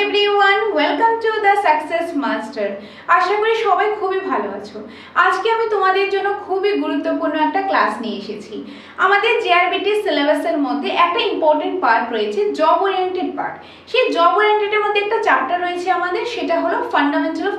Everyone, welcome to the success master. আশা করি সবাই খুবই ভালো আছো। আজকে আমি তোমাদের জন্য খুবই গুরুত্বপূর্ণ একটা ক্লাস নিয়ে এসেছি। আমাদের জেআরবিটি সিলেবাসের মধ্যে একটা ইম্পর্টেন্ট পার্ট রয়েছে, জব ওরিয়েন্টেড পার্ট। সেই জব ওরিয়েন্টেডের মধ্যে একটা চ্যাপ্টার রয়েছে আমাদের, সেটা হলো ফান্ডামেন্টাল অফ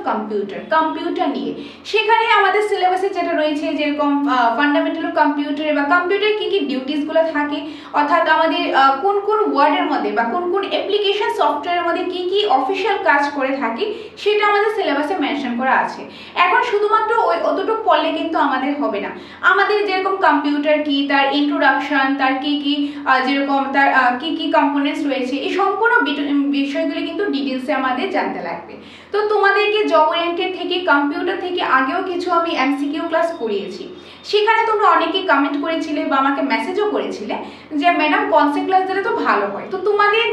কম্পিউটার নিয়ে। সেখানে আমাদের সিলেবাসে যেটা রয়েছে, যেরকম ফান্ডামেন্টাল অফ কম্পিউটার বা কম্পিউটারে কি কি ডিউটিসগুলো থাকে, অর্থাৎ আমাদের কোন কোন ওয়ার্ডের মধ্যে বা কোন কোন অ্যাপ্লিকেশন সফটওয়্যারের মধ্যে কি কি অফিসিয়াল কাজ করে থাকি, সেটা আমাদের সিলেবাসে মেনশন করা আছে। এখন শুধুমাত্র অতটুকু পড়লে কিন্তু আমাদের হবে না। আমাদের যেরকম কম্পিউটার কি, তার ইন্ট্রোডাকশন, তার কি কি যেরকম তার কি কি কম্পোনেন্টস রয়েছে, এই সম্পূর্ণ বিষয়গুলি কিন্তু ডিটেলসে আমাদের জানতে লাগবে। তো তোমাদেরকে জব ওরিয়েন্টেড থেকে, কম্পিউটার থেকে আগেও কিছু আমি এমসিকিউ ক্লাস করিয়েছি। সেখানে তোমরা অনেকেই কমেন্ট করেছিলে বা আমাকে মেসেজও করেছিলে যে ম্যাডাম কনসেপ্ট ক্লাস দিলে তো ভালো হয়। তো তোমাদের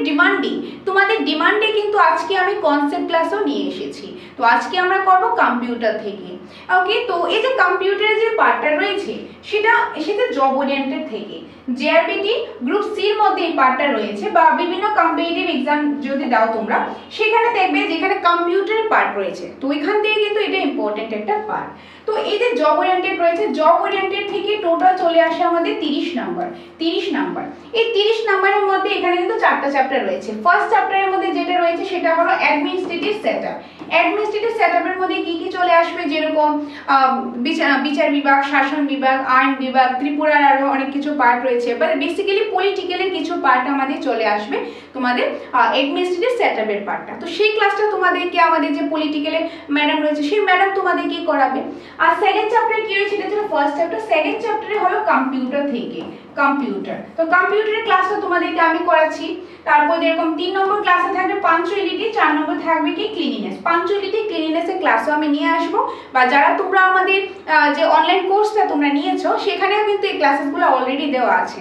ডিমান্ডে কিন্তু আজকে আমি কনসেপ্ট ক্লাসও নিয়ে এসেছি। তো আজকে আমরা করব কম্পিউটার থেকে। ওকে, তো এই যে কম্পিউটারের যে পার্টটা রয়েছে সেটা এসেছে জব ওরিয়েন্টেড থেকে। জেআরবিটি গ্রুপ সির মধ্যে এই পার্টটা রয়েছে, বা বিভিন্ন কম্পিটিটিভ এক্সাম যদি দাও তোমরা, সেখানে দেখবে যেখানে কম্পিউটারের পার্ট রয়েছে, তো ওইখান থেকে কিন্তু এটা ইম্পর্টেন্ট একটা পার্ট। তো এই যে জব ওরিয়েন্টেড রয়েছে, জব ওরিয়েন্টেড থেকে টোটাল চলে আসে আমাদের 30 নাম্বার। এই 30 নাম্বারের মধ্যে এখানে কিন্তু 4টা চ্যাপ্টার রয়েছে। ফার্স্ট চ্যাপ্টারের মধ্যে যেটা রয়েছে সেটা হলো অ্যাডমিনিস্ট্রেটিভ সেটআপ। অ্যাডমিনিস্ট্রেটিভ সেটআপের মধ্যে কি কি চলে আসবে, যেরকম বিচার বিভাগ, শাসন বিভাগ, আইন বিভাগ, ত্রিপুরার আরো অনেক কিছু পার্ট রয়েছে, বাট বেসিক্যালি পলিটিক্যালের কিছু পার্ট আমাদের চলে আসবে তোমাদের অ্যাডমিনিস্ট্রেটিভ সেটআপের পার্টটা। তো সেই ক্লাসটা তোমাদেরকে আমাদের যে পলিটিক্যালের ম্যাডাম রয়েছে সেই ম্যাডাম তোমাদেরকে করাবে। আর সেকেন্ড চ্যাপ্টারে কি রয়েছে, এটা ছিল ফার্স্ট চ্যাপ্টার। সেকেন্ড চ্যাপ্টারে হলো কম্পিউটার থেকে কম্পিউটার। তো কম্পিউটারের ক্লাসটা তোমাদেরকে আমি করাচ্ছি। তারপর যেরকম 3 নম্বর ক্লাসে থাকবে পাঞ্চুয়ালিটি, 4 নম্বর থাকবে কি ক্লিনিনেস। পাঞ্চুয়ালিটি ক্লিনিনেসের ক্লাসও আমি নিয়ে আসবো, বা যারা তোমরা আমাদের যে অনলাইন কোর্সটা তোমরা নিয়েছো সেখানেও কিন্তু এই ক্লাসেসগুলো অলরেডি দেওয়া আছে।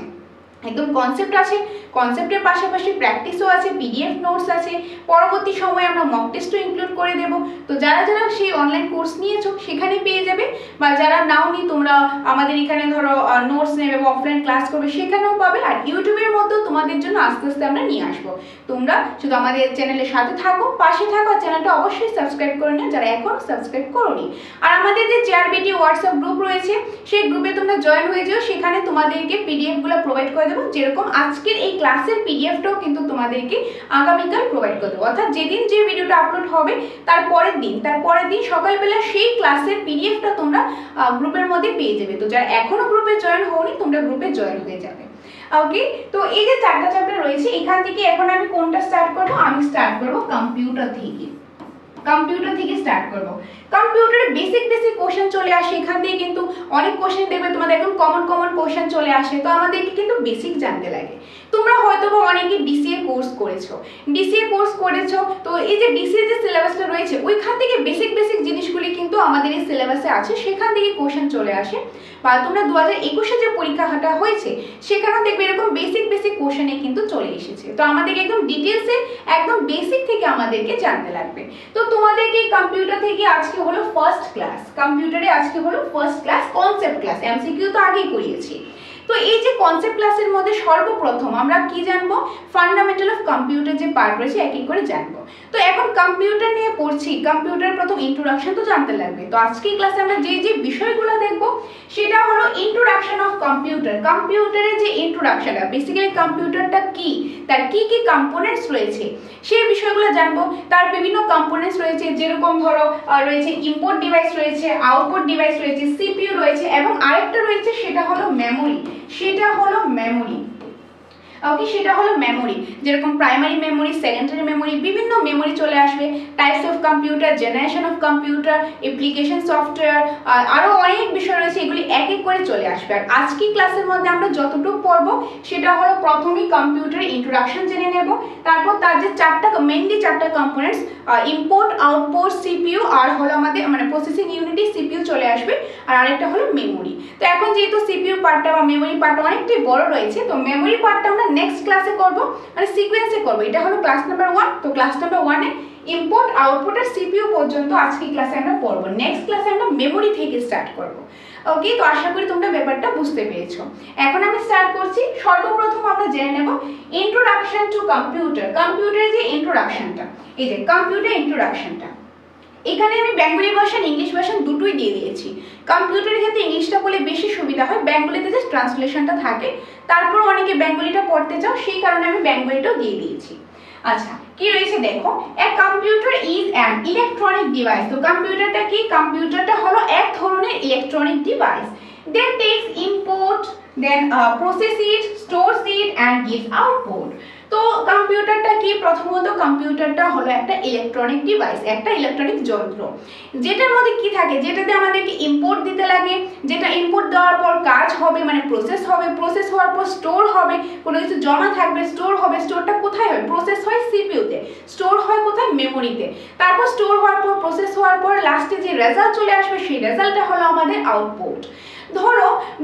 একদম কনসেপ্ট আছে, কনসেপ্টের পাশাপাশি প্র্যাকটিসও আছে, পিডিএফ নোটস আছে। পরবর্তী সময়ে আমরা মক টেস্টও ইনক্লুড করে দেব। তো যারা যারা সেই অনলাইন কোর্স নিয়েছো সেখানে পেয়ে যাবে, বা যারা নাও নি তোমরা আমাদের এখানে ধরো নোটস নেবে বা অফলাইন ক্লাস করবে সেখানেও পাবে। আর ইউটিউবের মধ্যেও তোমাদের জন্য আস্তে আস্তে আমরা নিয়ে আসবো। তোমরা শুধু আমাদের চ্যানেলের সাথে থাকো, পাশে থাকো, আর চ্যানেলটা অবশ্যই সাবস্ক্রাইব করে নিও যারা এখনো সাবস্ক্রাইব করোনি। আর আমাদের যে জেআরবিটি হোয়াটসঅ্যাপ গ্রুপ রয়েছে সেই গ্রুপে তোমরা জয়েন হয়ে যাও, সেখানে তোমাদেরকে পিডিএফ গুলো প্রোভাইড করে দেবো। যেরকম আজকের এই ক্লাসের পিডিএফটাও কিন্তু তোমাদেরকে আগামীকাল প্রোভাইড করে দেবো, অর্থাৎ যেদিন যে ভিডিওটা আপলোড হবে তার পরের দিন সকালবেলা সেই ক্লাসের পিডিএফটা তোমরা গ্রুপের মধ্যে পেয়ে যাবে। তো যারা এখনো গ্রুপে জয়েন হওনি তোমরা গ্রুপে জয়েন হয়ে যাবে। ওকে, তো এই যে 4টা চ্যাপ্টার রয়েছে, এখান থেকে এখন আমি কোনটা স্টার্ট করবো, আমি স্টার্ট করবো কম্পিউটার থেকে স্টার্ট করব। কম্পিউটারে বেসিক কোশ্চেন চলে আসে, এখান থেকে কিন্তু অনেক কোশ্চেন দেখবে তোমাদের একদম কমন কোশ্চেন চলে আসে। তো আমাদেরকে কিন্তু বেসিক জানতে লাগে। তোমরা হয়তো বা অনেকে ডিসিএ কোর্স করেছো, তো এই যে ডিসিএ যে সিলেবাসটা রয়েছে ওইখান থেকে বেসিক জিনিসগুলি কিন্তু আমাদের এই সিলেবাসে আছে, সেখান থেকে কোশ্চেন চলে আসে। বা তোমরা 2021-এ যে পরীক্ষাটা হয়েছে সেখানেও দেখবে এরকম বেসিক কোশ্চেনে কিন্তু চলে এসেছে। তো আমাদেরকে একদম ডিটেলসে একদম বেসিক থেকে আমাদেরকে জানতে লাগবে। তো তোমাদেরকে কম্পিউটার থেকে আজকে হলো first class, concept class. MCQ তো আগেই করিয়েছি। তো এই যে কনসেপ্ট ক্লাসের মধ্যে সর্বপ্রথম আমরা কি জানবো, ফান্ডামেন্টাল অফ কম্পিউটার যে পার্ট রয়েছে এক এক করে জানবো। তো এখন কম্পিউটার নিয়ে পড়ছি, কম্পিউটারের প্রথম ইন্ট্রোডাকশন তো জানতে লাগবে। তো আজকে ক্লাসে আমরা যে বিষয়গুলো দেখবো সেটা হলো ইন্ট্রোডাকশন অফ কম্পিউটারের যে ইন্ট্রোডাকশনটা, বেসিক্যালি কম্পিউটারটা কি, তার কি কি কম্পোনেন্টস রয়েছে সেই বিষয়গুলো জানবো। তার বিভিন্ন কম্পোনেন্টস রয়েছে, যেরকম ধরো রয়েছে ইনপুট ডিভাইস রয়েছে, আউটপুট ডিভাইস রয়েছে, সিপিইউ রয়েছে, এবং আরেকটা রয়েছে সেটা হলো মেমোরি। ওকে, সেটা হলো মেমোরি। যেরকম প্রাইমারি মেমোরি, সেকেন্ডারি মেমোরি, বিভিন্ন মেমোরি চলে আসবে। Types of computer, generation of computer, application software, আরো অনেক বিষয় রয়েছে, এগুলি এক এক করে চলে আসবে। আর আজকে ক্লাসের মধ্যে আমরা যতটুকু পড়বো সেটা হলো প্রথমেই কম্পিউটারের ইন্ট্রোডাকশন জেনে নেব, তারপর তার যে মেইনলি চারটা কম্পোনেন্টস, ইনপুট, আউটপুট, সিপিইউ, আর হলো আমাদের মানে প্রসেসিং ইউনিটি, সিপিইউ চলে আসবে, আর আরেকটা হলো মেমোরি। তো এখন যেহেতু সিপিইউ পার্টটা বা মেমোরি পার্টটা অনেকটাই বড় রয়েছে, তো মেমোরি পার্টটা আমরা নেক্সট ক্লাসে করব, মানে সিকোয়েন্সে করব। এটা হলো ক্লাস নাম্বার 1। তো ক্লাস নাম্বার 1-এ ইনপুট, আউটপুট আর সিপিইউ পর্যন্ত আজকে ক্লাসে আমরা পড়ব। নেক্সট ক্লাসে আমরা মেমোরি থেকে স্টার্ট করব। ওকে, তো আশা করি তোমরা ব্যাপারটা বুঝতে পেরেছো। এখন আমি স্টার্ট করছি। সর্বপ্রথম আমরা জেনে নেব ইন্ট্রোডাকশন টু কম্পিউটার। কম্পিউটারের যে ইন্ট্রোডাকশনটা, এই যে কম্পিউটার ইন্ট্রোডাকশনটা, এখানে আমি বেঙ্গলি ভার্সন ইংলিশ ভার্সন দুটোই দিয়ে দিয়েছি। কম্পিউটারের ক্ষেত্রে ইংলিশটা বলে বেশি সুবিধা হয়, বেঙ্গলিতে যে ট্রান্সলেশনটা থাকে, তারপর অনেকে বেঙ্গলিটা পড়তে চাও, সেই কারণে আমি বেঙ্গলিটাও দিয়ে দিয়েছি। আচ্ছা, কি রয়েছে দেখো, a computer is an electronic device. তো কম্পিউটারটা কি? কম্পিউটারটা হলো এক ধরনের electronic device. Then takes input, then process it, stores it and gives output. তো কম্পিউটারটা কি? প্রথমত কম্পিউটারটা হলো একটা ইলেকট্রনিক ডিভাইস, একটা ইলেকট্রনিক যন্ত্র, যেটার মধ্যে কি থাকে, যেটাতে আমাদেরকে ইনপুট দিতে লাগে, যেটা ইনপুট দেওয়ার পর কাজ হবে, মানে প্রসেস হবে, প্রসেস হওয়ার পর স্টোর হবে, কোনো কিছু জমা থাকবে, স্টোর হবে। স্টোরটা কোথায় হয়? প্রসেস হয় সিপিইউতে, স্টোর হয় কোথায়? মেমোরিতে। তারপর স্টোর হওয়ার পর, প্রসেস হওয়ার পর লাস্টে যে রেজাল্ট চলে আসবে, সেই রেজাল্টটা হলো আমাদের আউটপুট।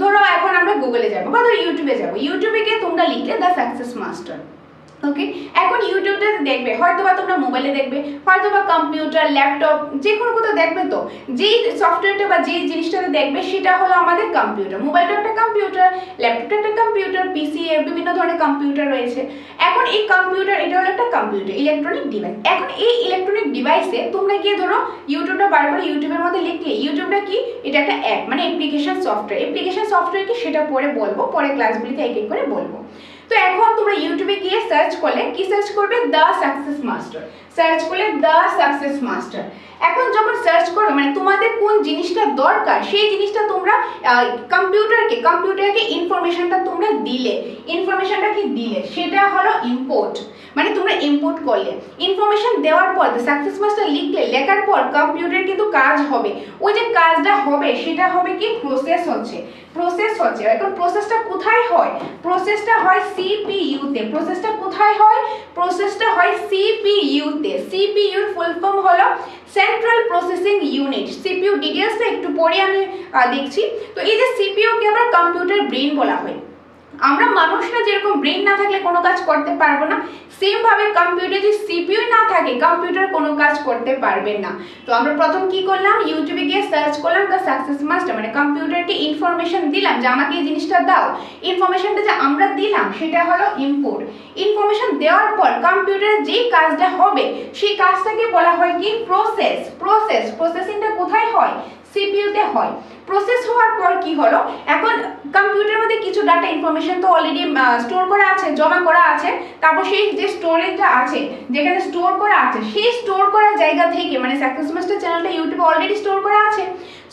ধরো এখন আমরা গুগলে যাবো বা ধরো ইউটিউবে যাবো, ইউটিউবে গিয়ে তোমরা লিখলে দ্য সাকসেস মাস্টার। ওকে, এখন ইউটিউবটা দেখবে, হয়তোবা তোমরা মোবাইলে দেখবে, হয়তোবা কম্পিউটার, ল্যাপটপ, যে কোনো কোথাও দেখবে। তো যেই সফটওয়্যারটা বা যেই জিনিসটাতে দেখবে সেটা হলো আমাদের কম্পিউটার। মোবাইলটা একটা কম্পিউটার, ল্যাপটপটা একটা কম্পিউটার, পিসি বিভিন্ন ধরনের কম্পিউটার রয়েছে। এখন এই কম্পিউটার, এটা হলো একটা কম্পিউটার, ইলেকট্রনিক ডিভাইস। এখন এই ইলেকট্রনিক ডিভাইসে তোমরা গিয়ে ধরো ইউটিউবটা বার করে ইউটিউবের মধ্যে লিখলে, ইউটিউবটা কি? এটা একটা অ্যাপ, মানে অ্যাপ্লিকেশন সফটওয়্যার। অ্যাপ্লিকেশন সফটওয়্যার কি সেটা পরে বলবো, পরে ক্লাসগুলিতে এক এক করে বলবো। তো এখন তোমরা ইউটিউবে গিয়ে সার্চ করলে, কি সার্চ করবে? The success master. সার্চ করলে দ্য সাকসেস মাস্টার। এখন যখন সার্চ করো, মানে তোমাদের কোন জিনিসটা দরকার, সেই জিনিসটা তোমরা কম্পিউটারকে ইনফরমেশনটা তোমরা দিলে, ইনফরমেশনটা কি দিলে, সেটা হলো ইম্পোর্ট, মানে তোমরা ইম্পোর্ট করলে। ইনফরমেশন দেওয়ার পর সাকসেস মাস্টার লিখলে, লেখার পর কম্পিউটার কিন্তু কাজ হবে। ওই যে কাজটা হবে সেটা হবে কি? প্রসেস হচ্ছে। এখন প্রসেসটা কোথায় হয়? প্রসেসটা হয় সিপিইউতে। প্রসেসটা কোথায় হয়? প্রসেসটা হয় সিপিইউতে। সিপিইউর ফুল ফর্ম হলো সেন্ট্রাল প্রসেসিং ইউনিট। সিপিইউ ডিটেইলসটা একটু পরে আমি দেখছি। তো এই যে সিপিইউ কে আমরা কম্পিউটার ব্রেন বলা হয়। আমরা মানুষরা যেরকম ব্রেন না থাকলে কোনো কাজ করতে পারবো না, সেম ভাবে কম্পিউটার যদি সিপিইউ না থাকে, কম্পিউটার কোনো কাজ করতে পারবে না। তো আমরা প্রথম কি করলাম? ইউটিউবে গিয়ে সার্চ করলাম দ্য সাকসেস মাস্টার, মানে কম্পিউটারকে ইনফরমেশন দিলাম যে আমাকে এই জিনিসটা দাও। ইনফরমেশনটা যে আমরা দিলাম সেটা হলো ইনপুট। ইনফরমেশন দেওয়ার পর কম্পিউটারের যেই কাজটা হবে, সেই কাজটাকে বলা হয় কি? প্রসেস। প্রসেসিংটা কোথায় হয়? সিপিইউতে হয়। প্রসেস হওয়ার পর কি হলো, এখন কম্পিউটারের মধ্যে কিছু ডাটা ইনফরমেশন তো অলরেডি স্টোর করা আছে, জমা করা আছে। তারপর সেই যে স্টোরেজটা আছে, যেখানে স্টোর করা আছে, সেই স্টোর করা জায়গা থেকে, মানে সাকসেস মাস্টার চ্যানেলটা ইউটিউবে অলরেডি স্টোর করা আছে,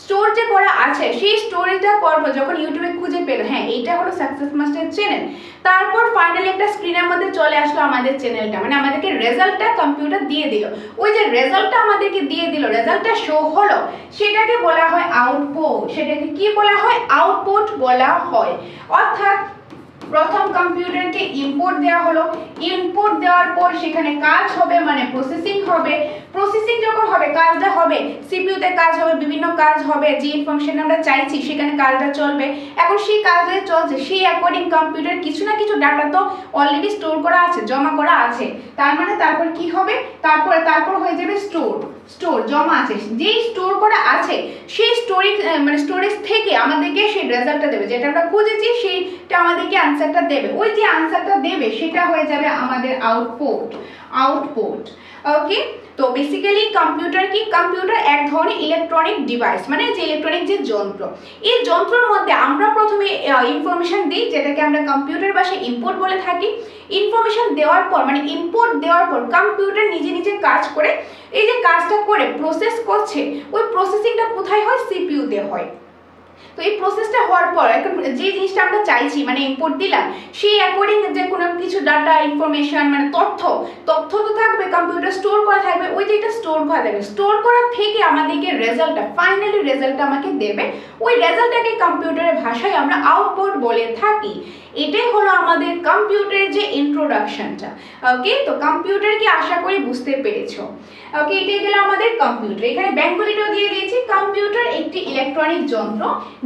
স্টোর যে করা আছে, সেই স্টোরেজটা করব যখন ইউটিউবে খুঁজে পেল, হ্যাঁ এইটা হলো সাকসেস মাস্টার চ্যানেল, তারপর ফাইনালি একটা স্ক্রিনের মধ্যে চলে আসলো আমাদের চ্যানেলটা, মানে আমাদেরকে রেজাল্টটা কম্পিউটার দিয়ে দিল। ওই যে রেজাল্টটা আমাদেরকে দিয়ে দিল, রেজাল্টটা শো হলো, সেটাকে বলা হয় আউটপুট। সেটাকে কি বলা হয়? আউটপুট বলা হয়। অর্থাৎ প্রথম কম্পিউটারকে ইনপুট দেওয়া হলো, ইনপুট দেওয়ার পর সেখানে কাজ হবে, মানে প্রসেসিং হবে। প্রসেসিং যখন হবে, কাজটা হবে, সিপিইউতে কাজ হবে, বিভিন্ন কাজ হবে, যে ইনফরমেশন আমরা চাইছি সেখানে কাজটা চলবে। এখন সেই কাজটা চলছে, সেই অ্যাকর্ডিং কম্পিউটার কিছু না কিছু ডাটা তো অলরেডি স্টোর করা আছে, জমা করা আছে। তার মানে তারপর কি হবে? তারপর হয়ে যাবে স্টোর জমা আছে, যেই স্টোর করা আছে সেই স্টোরেজ থেকে আমাদেরকে সেই রেজাল্টটা দেবে, যেটা আমরা খুঁজেছি সেইটা আমাদেরকে আনসারটা দেবে। ওই যে আনসারটা দেবে সেটা হয়ে যাবে আমাদের আউটপুট। ওকে, তো বেসিক্যালি কম্পিউটার কি? কম্পিউটার এক ধরনের ইলেকট্রনিক ডিভাইস, মানে যে ইলেকট্রনিক যে যন্ত্র। এই যন্ত্রের মধ্যে আমরা প্রথমে ইনফরমেশন দিই, যেটাকে আমরা কম্পিউটার ভাষায় ইনপুট বলে থাকি। ইনফরমেশন দেওয়ার পর, মানে ইনপুট দেওয়ার পর কম্পিউটার নিজে কাজ করে, এই যে কাজটা করে প্রসেস করছে, ওই প্রসেসিংটা কোথায় হয়? সিপিইউতে হয়। তো এই প্রসেসটা হওয়ার পর এখন যে জিনিসটা আমরা চাইছি, মানে ইনপুট দিলাম, সেই অ্যাকর্ডিং যে কোনো কিছু ডাটা ইনফরমেশন, মানে তথ্য তো থাকবে, কম্পিউটার স্টোর করা থাকবে। ওই যে এটা স্টোর করা থাকবে, স্টোর করা থেকে আমাদেরকে রেজাল্টটা, ফাইনালি রেজাল্টটা আমাকে দেবে। ওই রেজাল্টটাকে কম্পিউটারের ভাষায় আমরা আউটপুট বলে থাকি। এটাই হলো আমাদের কম্পিউটারের যে ইন্ট্রোডাকশনটা। ওকে, তো কম্পিউটার কি আশা করি বুঝতে পেরেছো। ওকে, এটাই গেল আমাদের কম্পিউটার। এখানে বেঙ্গলিটাও দিয়ে দিয়েছি। কম্পিউটার একটি ইলেকট্রনিক যন্ত্র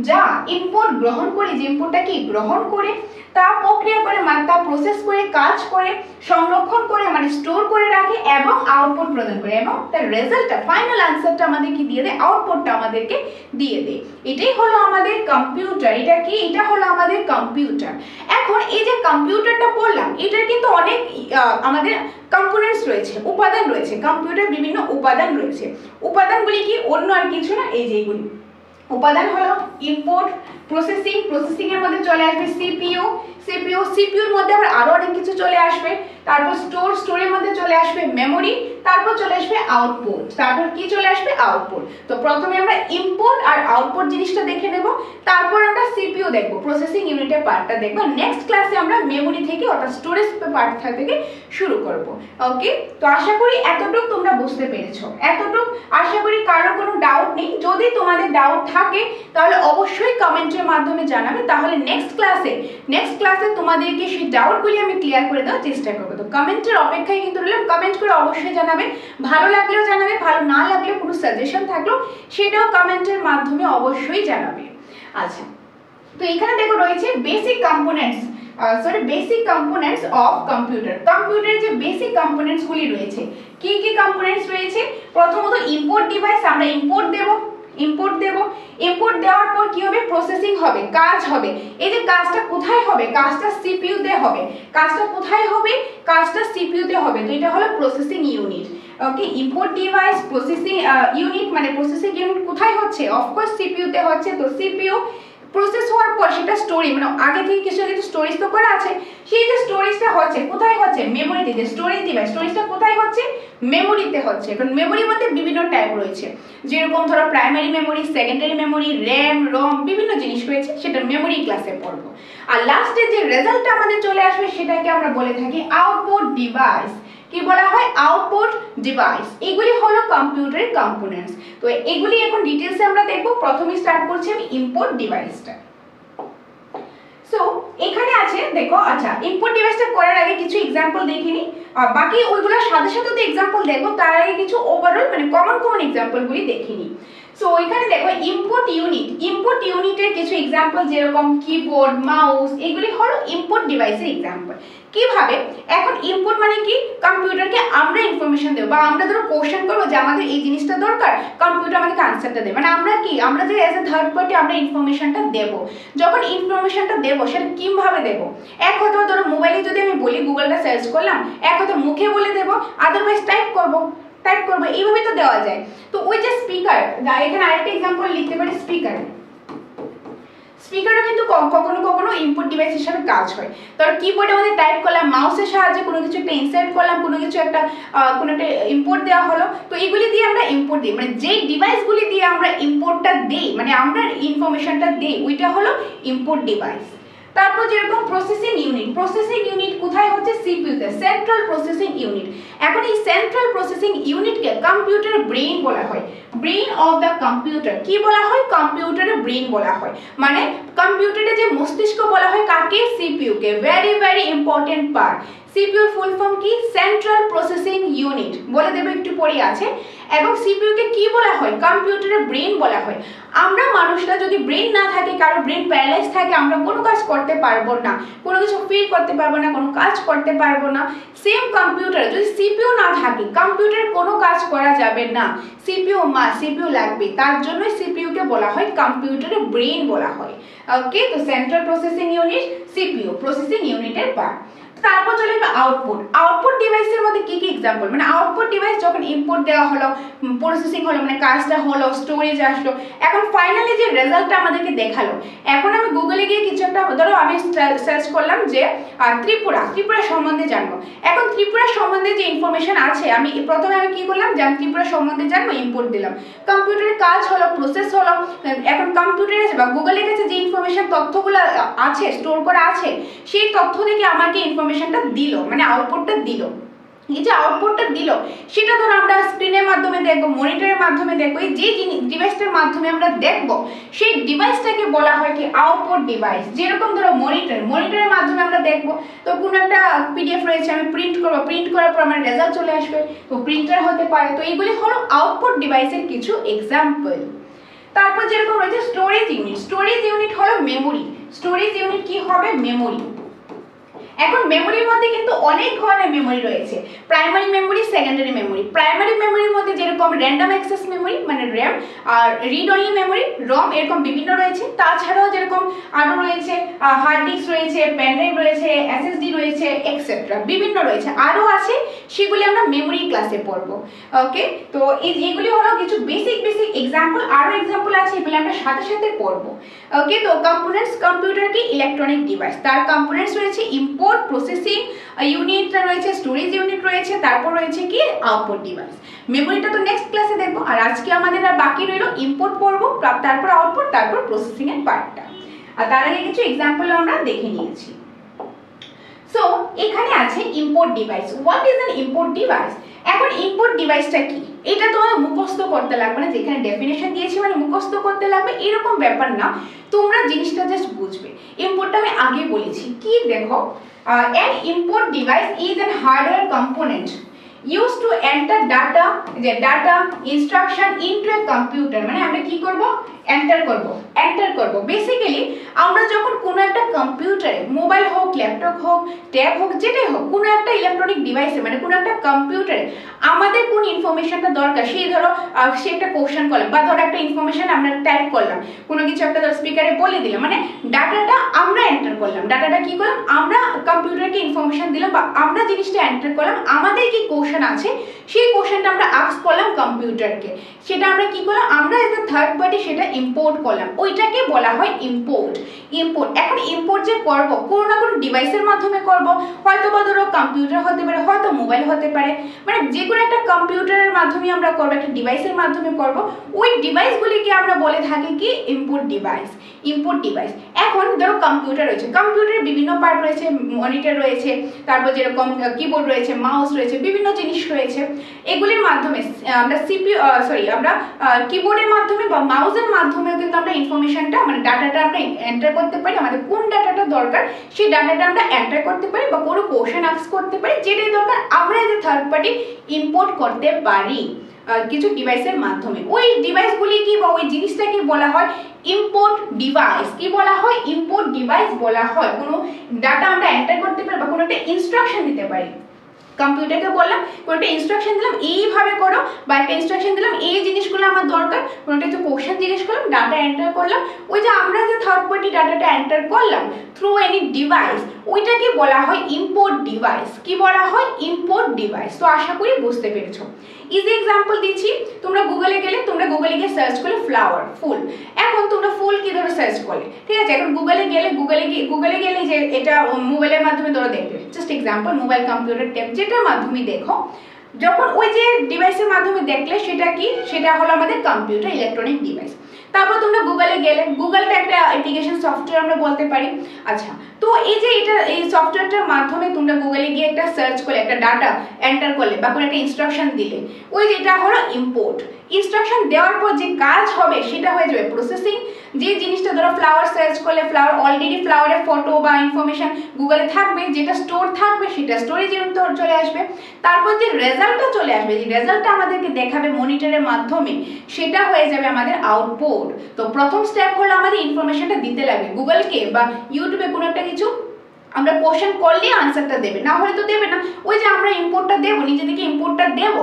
যা ইনপুট গ্রহণ করে, যে ইনপুটটা কি গ্রহণ করে তা প্রক্রিয়া করে মানে তা প্রসেস করে, কাজ করে, সংরক্ষণ করে মানে স্টোর করে রাখে এবং আউটপুট প্রদান করে, এবং তার রেজাল্টটা ফাইনাল আনসারটা আমাদের কি দিয়ে দেয়, আউটপুটটা আমাদেরকে দিয়ে দেয়। এটাই হলো আমাদের কম্পিউটার। এটা কি, এটা হলো আমাদের কম্পিউটার। এখন এই যে কম্পিউটারটা বললাম, এটার কিন্তু অনেক আমাদের কম্পোনেন্টস রয়েছে, উপাদান রয়েছে। কম্পিউটার বিভিন্ন উপাদান রয়েছে। উপাদানগুলি কি, অন্য আর কিছু না, এই যে এইগুলি উপাদান হলো ইনপুট, প্রসেসিং, প্রসেসিং এর মধ্যে চলে আসবে সিপিইউ, সিপিইউর মধ্যে আবার আরো অনেক কিছু চলে আসবে। তারপর স্টোরের মধ্যে চলে আসবে মেমোরি, তারপর চলে আসবে আউটপুট, তারপর কি চলে আসবে, আউটপুট। তো প্রথমে আমরা ইনপুট আর আউটপুট জিনিসটা দেখে নেব, তারপর আমরা সিপিইউ দেখব, প্রসেসিং ইউনিটের পার্টটা দেখব। নেক্সট ক্লাসে আমরা মেমোরি থেকে অর্থাৎ স্টোরেজ পার্ট থেকে শুরু করব। ওকে, তো আশা করি এতটুকু তোমরা বুঝতে পেরেছো। এতটুকু আশা করি কারো কোনো ডাউট নেই। যদি তোমাদের ডাউট থাকে তাহলে অবশ্যই কমেন্টের মাধ্যমে জানাবে, তাহলে নেক্সট ক্লাসে তোমাদেরকে সেই ডাউটগুলি আমি ক্লিয়ার করে দেওয়ার চেষ্টা করবো। তো কমেন্টের অপেক্ষায় কিন্তু রইলাম। কমেন্ট করে অবশ্যই জানাবে, ভালো লাগলেও জানাবে, ভালো না লাগলেও কোনো সাজেশন থাকলেও সেটাও কমেন্টের মাধ্যমে অবশ্যই জানাবে। আচ্ছা, তো এখানে দেখো রয়েছে basic components basic components of computer. কম্পিউটারের যে বেসিক কম্পোনেন্টস গুলি রয়েছে, কি কি কম্পোনেন্টস রয়েছে? প্রথমত ইনপুট ডিভাইস, আমরা ইনপুট দেওয়ার পর কি হবে, প্রসেসিং হবে, কাজ হবে। এই যে কাজটা কোথায় হবে, কাজটা সিপিইউ তে হবে। কাজটা কোথায় হবে, কাজটা সিপিইউ তে হবে। তো এটা হলো প্রসেসিং ইউনিট। ওকে, ইনপুট ডিভাইস, প্রসেসিং ইউনিট, মানে প্রসেসিং ইউনিট কোথায় হচ্ছে, অফকোর্স সিপিইউ তে হচ্ছে। তো সিপিইউ প্রসেস হওয়ার পর সেটা স্টোরেজ, মানে আগে থেকে কিছু স্টোরেজ তো করা আছে, সেই যে স্টোরেজটা হচ্ছে কোথায় হচ্ছে, মেমোরিতে। স্টোরেজ ডিভাইস, স্টোরেজটা কোথায় হচ্ছে, মেমোরিতে হচ্ছে। এখন মেমোরির মধ্যে বিভিন্ন টাইপ রয়েছে, যেরকম ধরো primary memory, secondary memory, RAM, ROM, বিভিন্ন জিনিস রয়েছে, সেটা মেমোরি ক্লাসে পড়বো। আর লাস্টে যে রেজাল্টটা আমাদের চলে আসবে সেটাকে আমরা বলে থাকি আউটপুট ডিভাইস। কি বলা হয়, আউটপুট ডিভাইস। এগুলি হলো কম্পিউটারের কম্পোনেন্টস। তো এগুলি এখন ডিটেইলসে আমরা দেখব। প্রথমে স্টার্ট করছি আমি ইনপুট ডিভাইসটা। সো এখানে আছে দেখো, আচ্ছা ইনপুট ডিভাইসটা করার আগে কিছু এক্সাম্পল দেখে নিই, আর বাকি ওইগুলোর সাথে সাথে তো এক্সাম্পল দেখবো, তার আগে কিছু ওভারঅল মানে কমন এক্সাম্পলগুলি দেখে নিই। সো এখানে দেখো ইনপুট ইউনিটের কিছু এক্সাম্পল, যেরকম কিবোর্ড, মাউস, এগুলি হলো ইনপুট ডিভাইসের এক্সাম্পল। কিভাবে, এখন ইনপুট মানে কি, কম্পিউটারকে আমরা ইনফরমেশন দেবো, বা আমরা ধরো কোশ্চেন করবো যে আমাদের এই জিনিসটা দরকার, কম্পিউটার আমাদেরকে আনসারটা দেবে। মানে আমরা যে এজ এ থার্ড পার্টি আমরা ইনফরমেশনটা দেবো। যখন ইনফরমেশনটা দেবো সেটা কিভাবে দেবো, এক হয়তো ধরো মোবাইলে যদি আমি বলি গুগলটা সার্চ করলাম, এক হয়তো মুখে বলে দেবো, আদারওয়াইজ টাইপ করবো, এইভাবে তো দেওয়া যায়। তো ওই যে স্পিকার, এখানে আরেকটা এক্সাম্পল লিখতে পারি, স্পিকারও কিন্তু কখনো ইনপুট ডিভাইস হিসেবে কাজ হয়। ধর কিবোর্ডে আমাদের টাইপ করলাম, মাউসের সাহায্যে কোনো কিছু একটা ইনসার্ট করলাম, কোনো একটা ইনপুট দেওয়া হলো, তো এগুলি দিয়ে আমরা ইনপুট দিই, মানে যেই ডিভাইসগুলি দিয়ে আমরা ইনপুটটা দিই, মানে আমরা ইনফরমেশনটা দিই, ওইটা হলো ইনপুট ডিভাইস। তারপর যেরকম প্রসেসিং ইউনিট কোথায় হচ্ছে, সিপিইউ তে, সেন্ট্রাল প্রসেসিং ইউনিট। এখন এই সেন্ট্রাল প্রসেসিং ইউনিটকে কম্পিউটার ব্রেইন বলা হয়, ব্রেইন অফ দ্য কম্পিউটার। কি বলা হয়, কম্পিউটারের ব্রেইন বলা হয়, মানে কম্পিউটারে যে মস্তিষ্ক বলা হয় কাকে, সিপিইউ কে। Very very important part. সিপিইউর ফুল ফর্ম কি, সেন্ট্রাল প্রসেসিং ইউনিট, বলে দেবো একটু পরে আছে। এবং সিপিইউ কে কি বলা হয়, কম্পিউটারের ব্রেইন বলা হয়। আমরা মানুষরা যদি ব্রেইন না থাকে, কারো ব্রেইন প্যারালাইজ থাকে, আমরা কোনো কাজ করতে পারবো না, কোনো কিছু ফিল করতে পারবো না, কোনো কাজ করতে পারবো না। সেম কম্পিউটার যদি সিপিইউ না থাকে, কম্পিউটারে কোনো কাজ করা যাবে না। সিপিইউ লাগবে, তার জন্য সিপিইউ কে বলা হয় কম্পিউটারের ব্রেইন বলা হয়। ওকে, তো central processing unit, CPU processing ইউনিটের পার্ট। তারপর চলে যাবে আউটপুট ডিভাইসের মধ্যে কি কি এক্সাম্পল, মানে আউটপুট ডিভাইস যখন ইনপুট দেওয়া হলো, প্রসেসিং হলো, মানে কাজটা হলো, স্টোরেজ আসলো, এখন ফাইনালি যে রেজাল্টটা আমাদেরকে দেখালো। এখন আমি গুগলে গিয়ে কিছু একটা, ধরো আমি সার্চ করলাম যে ত্রিপুরা সম্বন্ধে জানবো। এখন ত্রিপুরা সম্বন্ধে যে ইনফরমেশন আছে, প্রথমে আমি কি করলাম, যে আমি ত্রিপুরা সম্বন্ধে জানবো, ইনপুট দিলাম, কম্পিউটারের কাজ হলো, প্রসেস হলো। এখন কম্পিউটারে বা গুগলের কাছে যে ইনফরমেশন তথ্যগুলো আছে, স্টোর করা আছে, সেই তথ্য থেকে আমাকে ইনফরমেশনটা দিল, মানে আউটপুটটা দিল। এই যে আউটপুটটা দিল সেটা ধরো আমরা স্ক্রিনের মাধ্যমে দেখবো, মনিটরের মাধ্যমে দেখবো, এই যে ডিভাইসটার মাধ্যমে আমরা দেখবো সেই ডিভাইসটাকে বলা হয় কি, আউটপুট ডিভাইস। যেরকম ধরো মনিটরের মাধ্যমে আমরা দেখবো, তো কোনো একটা পিডিএফ রয়েছে, আমি প্রিন্ট করবো, প্রিন্ট করার পর আমার রেজাল্ট চলে আসবে, তো প্রিন্টার হতে পারে। তো এইগুলি হলো আউটপুট ডিভাইসের কিছু এক্সাম্পল। তারপর যেরকম রয়েছে স্টোরেজ ইউনিট। স্টোরেজ ইউনিট হলো মেমোরি। স্টোরেজ ইউনিট কি হবে? মেমোরি। এখন মেমোরির মধ্যে কিন্তু অনেক ধরনের মেমোরি রয়েছে, primary memory, secondary memory. Primary মেমোরির মধ্যে যেরকম র্যান্ডম অ্যাক্সেস মেমোরি মানে র্যাম, আর রিড অনলি মেমোরি রম, এরকম বিভিন্ন রয়েছে। তাছাড়াও যেরকম আরো রয়েছে হার্ড ডিস্ক রয়েছে, পেন ড্রাইভ রয়েছে, এসএসডি রয়েছে, এক্সেট্রা বিভিন্ন রয়েছে, আরো আছে, সেগুলি আমরা মেমোরি ক্লাসে পড়বো। ওকে, তো এইগুলি হলো কিছু বেসিক এক্সাম্পল, আরো এক্সাম্পল আছে, এগুলি আমরা সাথে সাথে পড়বো। ওকে, তো কম্পোনেন্টস, কম্পিউটার কি ইলেকট্রনিক ডিভাইস, তার কম্পোনেন্টস রয়েছে ইনপুট, প্রসেসিং ইউনিটটা রয়েছে, স্টোরেজ ইউনিট রয়েছে, তারপর রয়েছে কি আউটপুট ডিভাইস। মেমোরিটা তো নেক্সট ক্লাসে দেখবো, আর আজকে আমাদের আর বাকি রইল ইনপুট পড়বো, তারপর আউটপুট, তারপর প্রসেসিং এর পার্টটা। আর তার আগে কিছু এক্সাম্পল আমরা দেখে নিয়েছি। সো এখানে আছে input device. What is an input device? এখন ইনপুট ডিভাইসটা কি এটা তোমার মুখস্থ করতে লাগবে না, যেখানে ডেফিনেশন দিয়েছি মানে মুখস্থ করতে লাগবে এরকম ব্যাপার না, তোমরা জিনিসটা জাস্ট বুঝবে। ইনপুটটা আমি আগে বলেছি কি, দেখো an input device is an hardware component used to enter data instruction into a computer। মানে আমরা কি করব? এন্টার করব। বেসিক্যালি আমরা যখন কোনো একটা কম্পিউটারে, মোবাইল হোক, ল্যাপটপ হোক, ট্যাব হোক, যেটাই হোক, কোনো একটা ইলেকট্রনিক ডিভাইসে মানে কোনো একটা কম্পিউটারে আমাদের কোন ইনফরমেশনটা দরকার, সেই ধরো সে একটা কোশ্চেন করলাম, বা ধরো একটা ইনফরমেশন আমরা টাইপ করলাম, কোনো কিছু একটা ধরো স্পিকারে বলে দিলাম, মানে ডাটাটা আমরা এন্টার করলাম। ডাটাটা কি করলাম? আমরা কম্পিউটারকে ইনফরমেশন দিলাম, বা আমরা জিনিসটা এন্টার করলাম। আমাদের কি কোশ্চেন আছে সেই কোশ্চেনটা আমরা আস্ক করলাম কম্পিউটারকে, সেটা আমরা কি করলাম? আমরা এজ এ থার্ড পার্টি সেটা ইম্পোর্ট করলাম, ওইটাকে বলা হয় ইম্পোর্ট। এখন ইম্পোর্ট যে করব, কোনো না কোনো ডিভাইসের মাধ্যমে করব, হয়তো বা ধরো কম্পিউটার হতে পারে, হয়তো মোবাইল হতে পারে, মানে যে কোনো একটা কম্পিউটারের মাধ্যমে আমরা করব, একটা ডিভাইসের মাধ্যমে করব, ওই ডিভাইসগুলিকে আমরা বলে থাকি কি ইনপুট ডিভাইস। এখন ধরো কম্পিউটার রয়েছে, কম্পিউটারের বিভিন্ন পার্ট রয়েছে, মনিটর রয়েছে, তারপর যেরকম কিবোর্ড রয়েছে, মাউস রয়েছে, বিভিন্ন জিনিস রয়েছে। এগুলির মাধ্যমে আমরা আমরা কিবোর্ডের মাধ্যমে বা মাউসের মাধ্যমেও কিন্তু আমরা ইনফরমেশনটা মানে ডাটাটা আমরা এন্টার করতে পারি, আমাদের কোন ডাটাটা দরকার সেই ডাটাটা আমরা এন্টার করতে পারি, বা কোনো কোশ্চেন আস্ক করতে পারি, যেটাই দরকার আমরা as a third party import করতে পারি কিছু ডিভাইসের মাধ্যমে। ওই ডিভাইসগুলি কি বা ওই জিনিসটাকে বলা হয় ইম্পোর্ট ডিভাইস। কি বলা হয়? ইম্পোর্ট ডিভাইস বলা হয়। কোনো ডাটা আমরা এন্টার করতে পারি বা কোনো একটা ইনস্ট্রাকশন দিতে পারি। কম্পিউটারকে বললাম কোনো একটা ইনস্ট্রাকশন দিলাম এইভাবে করো, বা একটা ইনস্ট্রাকশন দিলাম এই জিনিসগুলো আমার দরকার, কোনো একটা কোশ্চেন জিজ্ঞেস করলাম, ডাটা এন্টার করলাম, ওই যে আমরা যে থার্ড পার্টি ডাটাটা এন্টার করলাম থ্রু এনি ডিভাইস, ওইটাকে বলা হয় ইম্পোর্ট ডিভাইস। কি বলা হয়? Import device. তো আশা করি বুঝতে পেরেছো। ইজি এক্সাম্পল দিচ্ছি, তোমরা গুগলে গেলে, তোমরা গুগলে গিয়ে সার্চ করলে ফ্লাওয়ার, ফুল। এখন তোমরা ফুল কি ধরে সার্চ করলে, ঠিক আছে? এখন গুগলে গেলে যে এটা মোবাইলের মাধ্যমে তোমরা দেখবে, just example, mobile, computer, tab, যেটার মাধ্যমে দেখো, যখন ওই যে ডিভাইসের মাধ্যমে দেখলে সেটা কি, সেটা হলো আমাদের কম্পিউটার, ইলেকট্রনিক ডিভাইস। তারপর তোমরা গুগলে গেলে, গুগলটা একটা অ্যাপ্লিকেশন সফটওয়্যার আমরা বলতে পারি। আচ্ছা, তো এই যে এই সফটওয়্যারটার মাধ্যমে তোমরা গুগলে গিয়ে একটা সার্চ করলে, একটা ডাটা এন্টার করলে, বা কোনো একটা ইনস্ট্রাকশন দিলে, ওই যেটা হলো ইম্পোর্ট। ইনস্ট্রাকশন দেওয়ার পর যে কাজ হবে সেটা হয়ে যাবে প্রসেসিং। যে জিনিসটা ধরো ফ্লাওয়ার সার্চ করলে, ফ্লাওয়ার অলরেডি ফ্লাওয়ারের ফটো বা ইনফরমেশন গুগলে থাকবে, যেটা স্টোর থাকবে সেটা স্টোরেজ ইউনিট চলে আসবে। তারপর যে রেজাল্টটা চলে আসবে, যে রেজাল্টটা আমাদেরকে দেখাবে মনিটরের মাধ্যমে, সেটা হয়ে যাবে আমাদের আউটপুট। তো প্রথম স্টেপ হলো আমাদের ইনফরমেশনটা দিতে লাগবে গুগলকে বা ইউটিউবে কোনো একটা কিছু আমরা কোশ্চেন করলে আনসারটা দেবে, না হলে তো দেবে না। ওই যে আমরা ইম্পোর্টটা দেবো, নিজে থেকে ইম্পোর্টটা দেবো,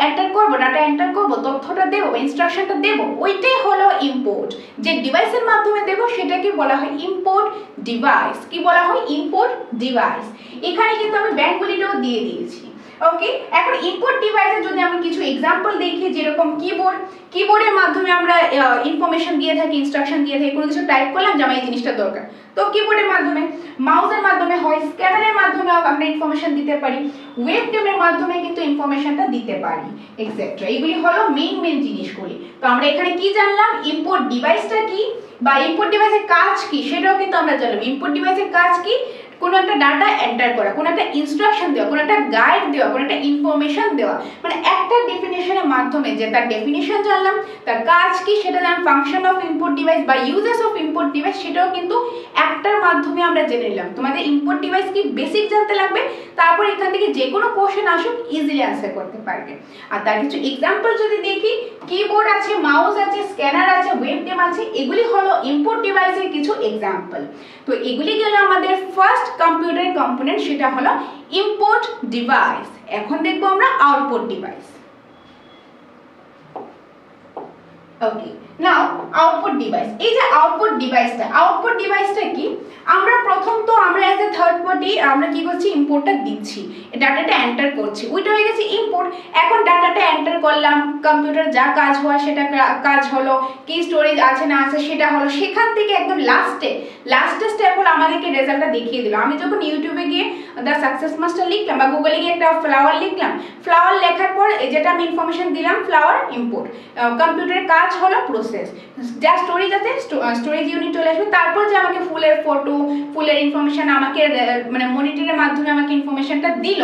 এন্টার করবো, ডাটা এন্টার করবো, তথ্যটা দেবো বা ইনস্ট্রাকশনটা দেবো, ওইটাই হলো ইম্পোর্ট। যে ডিভাইসের মাধ্যমে দেবো সেটাকে বলা হয় ইম্পোর্ট ডিভাইস। কি বলা হয়? Import device. এখানে কিন্তু আমি ব্যাংকগুলিটাও দিয়ে দিয়েছি। ওকে, এখন ইনপুট ডিভাইসে যদি আমি কিছু এক্সাম্পল দেখি, যেরকম কিবোর্ডের মাধ্যমে আমরা ইনফরমেশন দিয়ে থাকি, ইনস্ট্রাকশন দিয়ে থাকি, কোনো কিছু টাইপ করলাম যে আমার এই জিনিসটা দরকার, তো কিবোর্ডের মাধ্যমে, মাউসের মাধ্যমে হয়, স্ক্যানারের মাধ্যমে আমরা ইনফরমেশন দিতে পারি, ওয়েবক্যামের মাধ্যমে কিন্তু ইনফরমেশনটা দিতে পারি, এক্সেট্রা। এগুলি হলো মেইন জিনিসগুলি। তো আমরা এখানে কি জানলাম? ইনপুট ডিভাইসটা কি বা ইনপুট ডিভাইসের কাজ কি সেটাও কিন্তু আমরা জানলাম। ইনপুট ডিভাইসের কাজ কি? কোনো একটা ডাটা এন্টার করা, কোনো একটা ইনস্ট্রাকশন দেওয়া, কোনো একটা গাইড দেওয়া, কোনো একটা ইনফরমেশন দেওয়া, মানে একটা একটা ডেফিনেশনের মাধ্যমে, যে তার ডেফিনেশন জানলাম, তার কাজ কি সেটা জানলাম, ফাংশন অফ ইনপুট ডিভাইস বা ইউজেস অফ ইনপুট ডিভাইস সেটাও কিন্তু একটার মাধ্যমে আমরা জেনে নিলাম। তোমাদের ইনপুট ডিভাইস কি বেসিক জানতে লাগবে, তারপর এখান থেকে যে কোনো কোশ্চেন আসুক ইজিলি অ্যান্সার করতে পারবে। আর তার কিছু এক্সাম্পল যদি দেখি, কিবোর্ড আছে, মাউস আছে, স্ক্যানার আছে, ওয়েবক্যাম আছে, এগুলি হলো ইনপুট ডিভাইসের কিছু এক্সাম্পল। তো এগুলি গেল আমাদের ফার্স্ট কম্পিউটার কম্পোনেন্ট, সেটা হলো ইনপুট ডিভাইস। এখন দেখবো আমরা আউটপুট ডিভাইস। ওকে, নাও আউটপুট ডিভাইস। এই যে আউটপুট ডিভাইসটা কি, আমরা প্রথম তো আমরা অ্যাজ এ থার্ড পার্টি আমরা কি করছি, ইনপুটটা দিচ্ছি, ডাটাটা এন্টার করছি, ওইটা হয়ে গেছে ইনপুট। এখন ডাটাটা এন্টার করলাম, কম্পিউটার যা কাজ হয় সেটা কাজ হলো, কি স্টোরেজ আছে না আছে সেটা হলো, সেখান থেকে একদম লাস্টে স্টেপ হলো আমাদেরকে রেজাল্টটা দেখিয়ে দিল। আমি যখন ইউটিউবে গিয়ে দ্য সাকসেস মাস্টার লিখলাম বা গুগলে গিয়ে একটা ফ্লাওয়ার লিখলাম, ফ্লাওয়ার লেখার পর যেটা আমি ইনফরমেশন দিলাম ফ্লাওয়ার ইনপুট, কম্পিউটারের কাজ হলো প্রসেস, যা স্টোরেজ আছে স্টোরেজ ইউনিট চলে আসবে, তারপর যে আমাকে ফুলের ফটো, ফুলের ইনফরমেশন আমাকে মানে মনিটরের মাধ্যমে আমাকে ইনফরমেশনটা দিল,